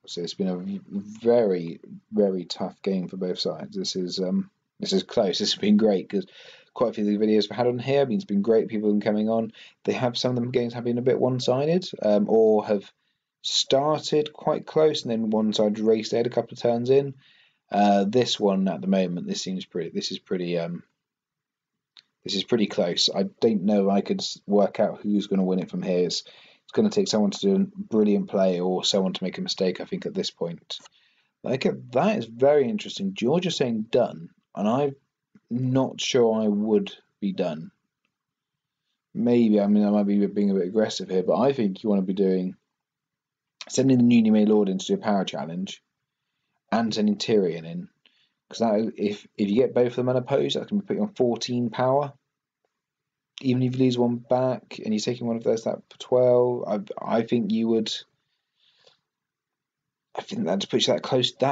So it's been a very, very tough game for both sides. This is close. This has been great because quite a few of the videos we've had on here, it's been great. People have been coming on. Some of the games have been a bit one-sided, or have started quite close and then one side raced ahead a couple of turns in. This one at the moment, this is pretty close. I don't know. I could work out who's going to win it from here. It's going to take someone to do a brilliant play or someone to make a mistake, I think, at this point. Okay, that is very interesting. George is saying done, and I'm not sure I would be done. Maybe, I might be being a bit aggressive here, but I think you want to be sending the newly made lord in to do a power challenge and sending Tyrion in. Because if you get both of them unopposed, that can be put you on 14 power. Even if you lose one back and you're taking one of those, that for 12, I think you would. I think that puts you that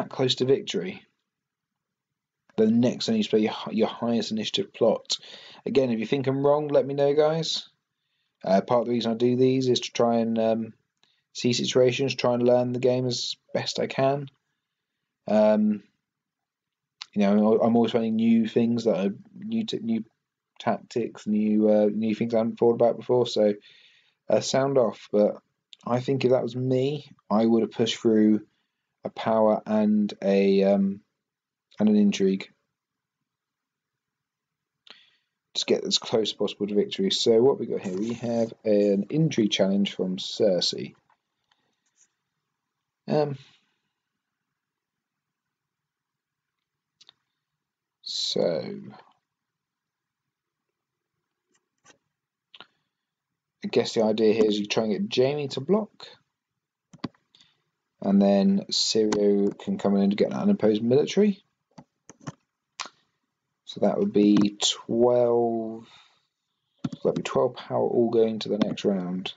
close to victory. The next time you play your highest initiative plot. Again, if you think I'm wrong, let me know, guys. Part of the reason I do these is to try and see situations, try and learn the game as best I can. I'm always finding new things that are new tactics, new things I haven't thought about before. So sound off. But I think if that was me, I would have pushed through a power and an intrigue to get as close as possible to victory. So what we got here, we have an intrigue challenge from Cersei. So I guess the idea here is you try and get Jamie to block, and then Sirio can come in and get an unopposed military. So that would be 12. That'd be 12 power all going to the next round.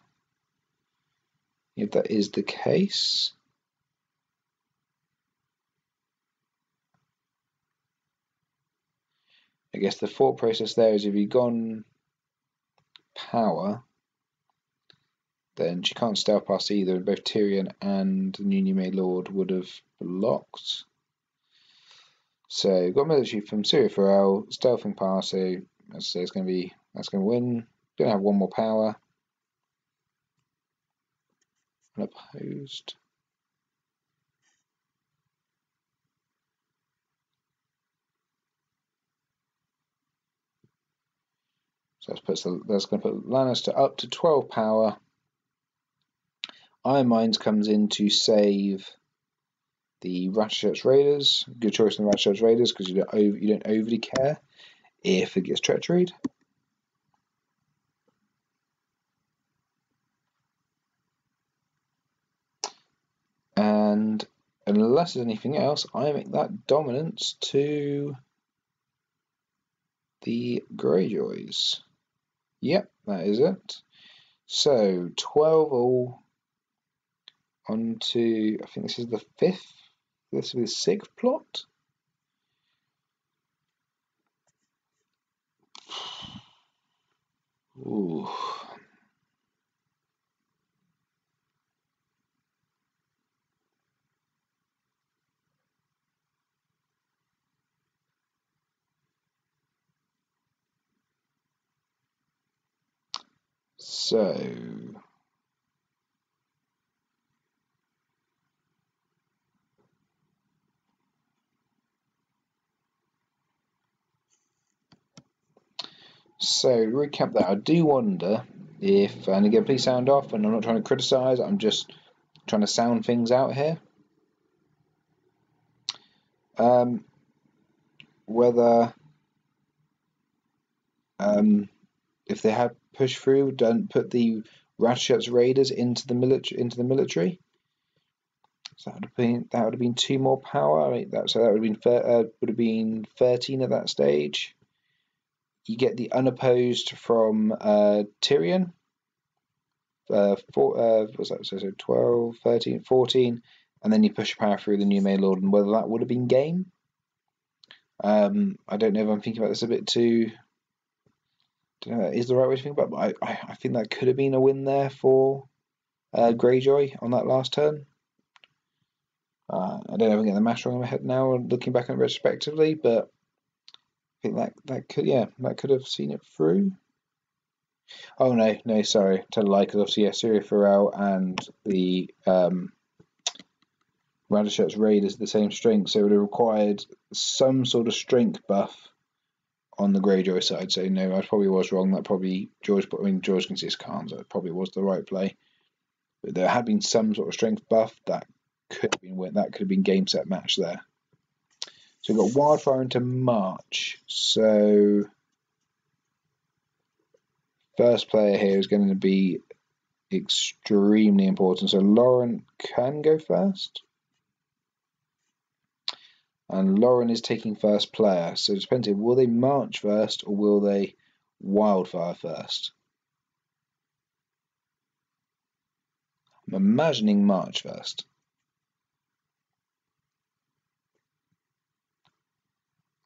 If that is the case. I guess the thought process there is if you've gone power, then she can't stealth past either, and both Tyrion and the newly made Lord would have blocked. So you've got military from Syria Pharrell, stealthing past, so as I say, that's going to win. Gonna have one more power. Unopposed. So that's going to put Lannister up to 12 power. Iron Mines comes in to save the Ratchet's Raiders. Good choice on the Ratchet's Raiders because you don't overly care if it gets treacheryed. And unless there's anything else, I make that dominance to the Greyjoys. Yep, that is it. So 12 all on to, I think this is the 5th. This will be the 6th plot. Ooh. So recap that. I do wonder if, and again, please sound off, and I'm not trying to criticise, I'm just trying to sound things out here. Whether if they had pushed through, don't put the Ratchet's Raiders into the military. So that would have been 2 more power. So that would have been 13 at that stage. You get the unopposed from Tyrion. What's that? So 12, 13, 14, and then you push power through the new May Lord, and whether that would have been game. I don't know if I'm thinking about this a bit too. Don't know, is the right way to think about it, but I think that could have been a win there for Greyjoy on that last turn. I don't know if I'm getting the math wrong in my head now, looking back on it retrospectively, but I think that could have seen it through. Oh no, sorry, tell a lie, because obviously Syrio Pharrell and the Radishot's Raiders are the same strength, so it would have required some sort of strength buff on the Greyjoy side. So no, I probably was wrong. That probably George can see his calm, so it probably was the right play. But there had been some sort of strength buff that could have been game set match there. So we've got Wildfire into March. So first player here is going to be extremely important. So Lauren can go first. And Lauren is taking first player. So it depends, will they March first or will they Wildfire first? I'm imagining March first.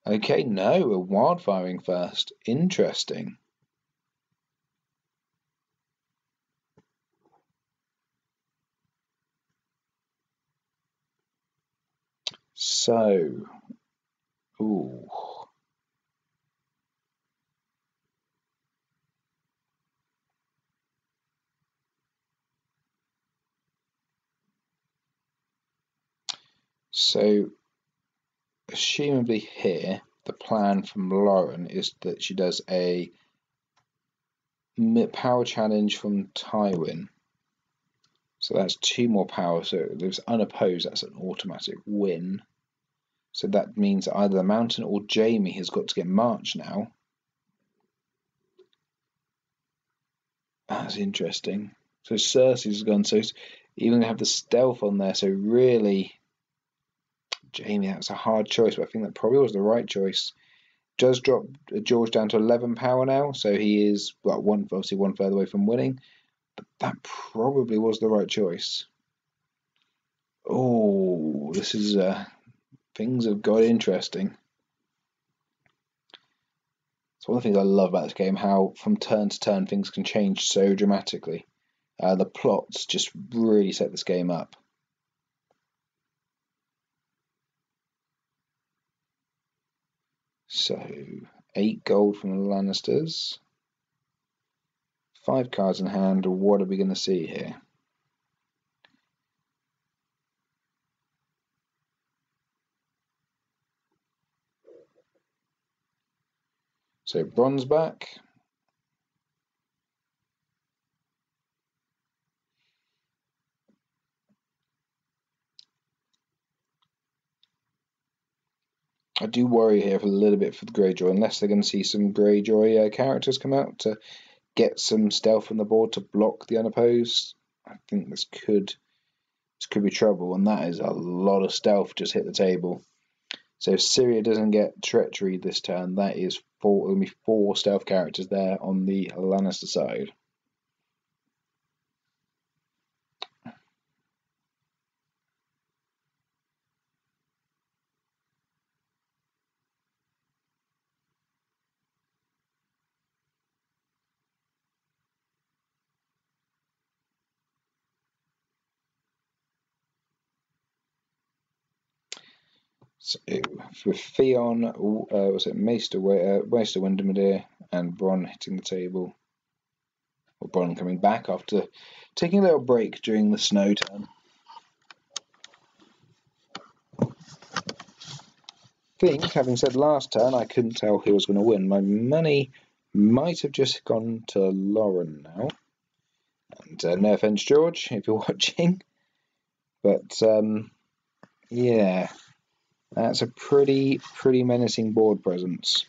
Okay, no, we're Wildfiring first. Interesting. So, ooh. So, assumably here, the plan from Lauren is that she does a power challenge from Tywin. So that's 2 more power. So if it's unopposed, that's an automatic win. So that means either the Mountain or Jamie has got to get March now. That's interesting. So Cersei's gone. So even have the stealth on there. So really, Jamie, that's a hard choice, but I think that probably was the right choice. Does drop George down to 11 power now, so he is obviously one further away from winning. But that probably was the right choice. Oh, this is things have got interesting. It's one of the things I love about this game, how from turn to turn things can change so dramatically. The plots just really set this game up. So, 8 gold from the Lannisters. 5 cards in hand. What are we going to see here? So, bronze back. I do worry here for a little bit for the Greyjoy, unless they're going to see some Greyjoy characters come out to get some stealth on the board to block the unopposed. I think this could be trouble, and that is a lot of stealth just hit the table. So if Syria doesn't get treachery this turn, that is going to be 4 stealth characters there on the Lannister side. So with Theon, was it Maester Windermere and Bronn hitting the table, or Bronn coming back after taking a little break during the snow turn. Having said last turn, I couldn't tell who was going to win. My money might have just gone to Lauren now. And no offense, George, if you're watching. But yeah, that's a pretty menacing board presence.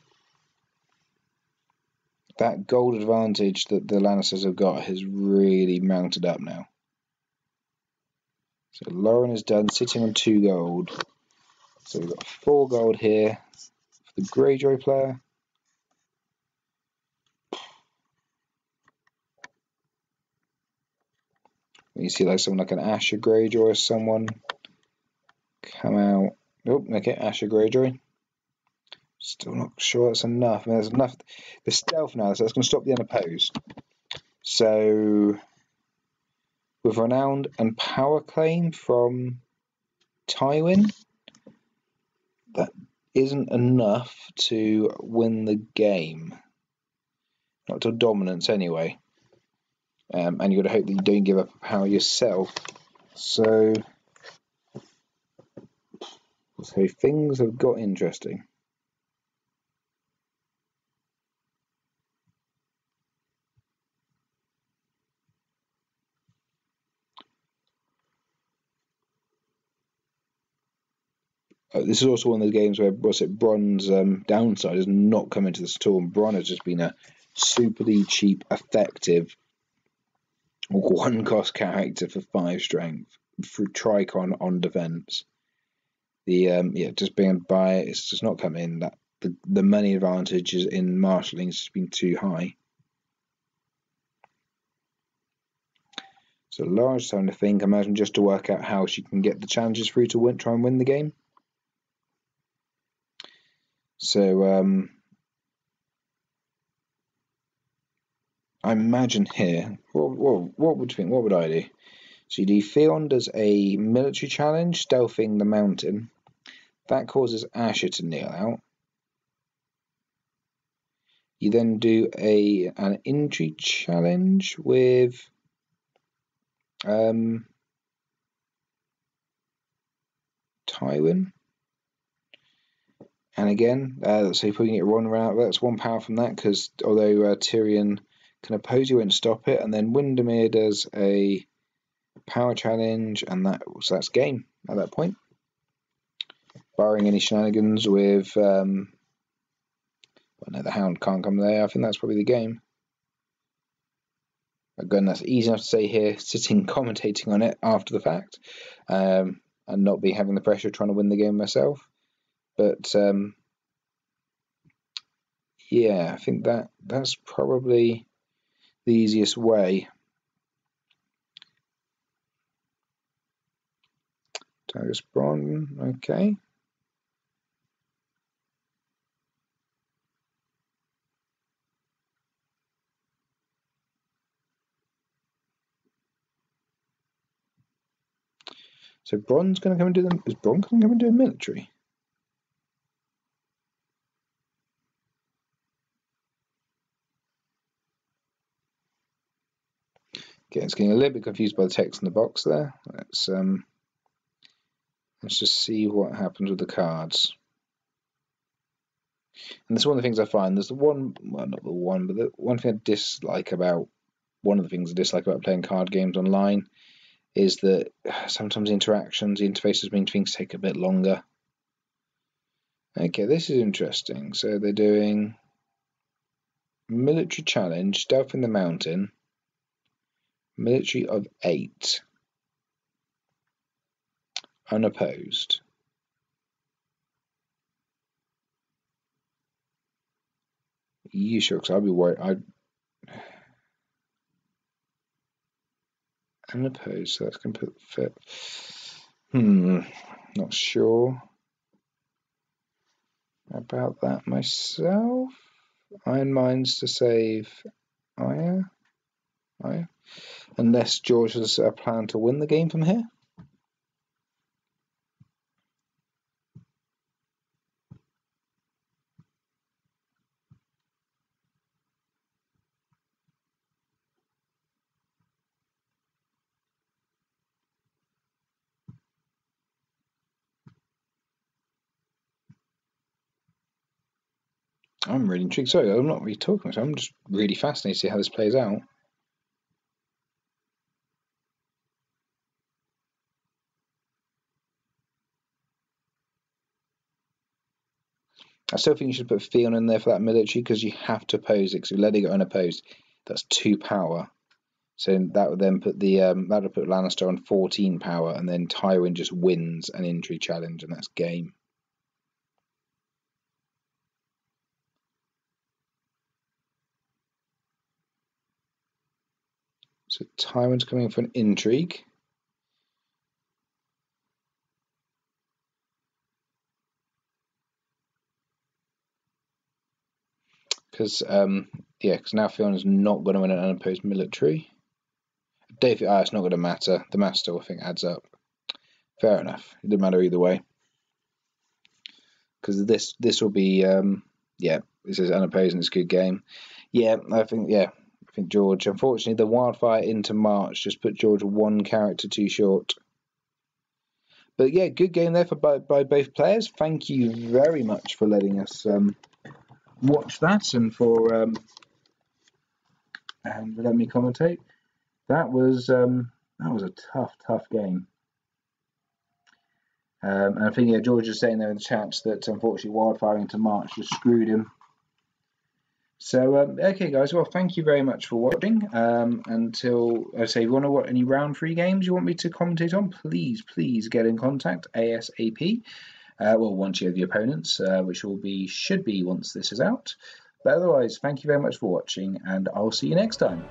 That gold advantage that the Lannisters have got has really mounted up now. So Lauren is done, sitting on 2 gold. So we've got 4 gold here for the Greyjoy player. You see like someone like an Asher Greyjoy or someone come out. Oh, okay, Asher Greyjoy. Still not sure that's enough. I mean, there's enough. The stealth now, so that's going to stop the unopposed. So, with renowned and power claim from Tywin, that isn't enough to win the game. Not to dominance, anyway. And you've got to hope that you don't give up power yourself. So things have got interesting. This is also one of the games where Bronn's downside has not come into this at all. And Bronn has just been a superly cheap, effective 1-cost character for 5 strength through Tricon on defense. Just being by it's just not come in. That the money advantage in marshalling has just been too high. So Laura's time to think. Imagine just to work out how she can get the challenges through to try and win the game. So I imagine here. What would you think? What would I do? So you do Theon does a military challenge, stealthing the mountain. That causes Asher to kneel out. You then do an intrigue challenge with Tywin. And again, so you're putting it one round. That's 1 power from that, because although Tyrion can oppose, you won't stop it. And then Windermere does a power challenge, and that's game at that point. Barring any shenanigans with, the Hound can't come there. I think that's probably the game. Again, that's easy enough to say here, sitting commentating on it after the fact, and not be having the pressure of trying to win the game myself. But yeah, I think that's probably the easiest way. Tiger Spawn, okay. So Bron's going to come and do them. Is Bron going to come and do a military? Okay, it's getting a little bit confused by the text in the box there. Let's just see what happens with the cards. And that's one of the things I find. There's the one, well, not the one, but the one thing I dislike about, one of the things I dislike about playing card games online is that sometimes the interactions, the interfaces mean things take a bit longer. Okay, this is interesting. So they're doing military challenge, stealth in the mountain, military of 8, unopposed. You sure? Because I'd be worried. Unopposed, so that's going to put fit. Not sure about that myself. Iron Mines to save Aya. Unless George has a plan to win the game from here. I'm really intrigued. Sorry, I'm not really talking much. I'm just really fascinated to see how this plays out. I still think you should put Theon in there for that military because you have to oppose it. Because if you let it go unopposed, that's 2 power. So that would then put the that would put Lannister on 14 power, and then Tywin just wins an injury challenge, and that's game. So Tywin's coming for an intrigue. Because because now Fiona's not going to win an unopposed military. David, it's not going to matter. The math still, I think, adds up. Fair enough. It didn't matter either way. Because this will be this is unopposed and it's a good game. I think George. Unfortunately, the wildfire into March just put George 1 character too short. But yeah, good game there by both players. Thank you very much for letting us watch that and for letting me commentate. That was a tough game. And I think George is saying there in the chat that unfortunately wildfire into March just screwed him. So okay, guys. Well, thank you very much for watching. Until I say, if you want to watch any round 3 games you want me to commentate on, please get in contact ASAP. Well, once you have the opponents, which should be once this is out. But otherwise, thank you very much for watching, and I'll see you next time.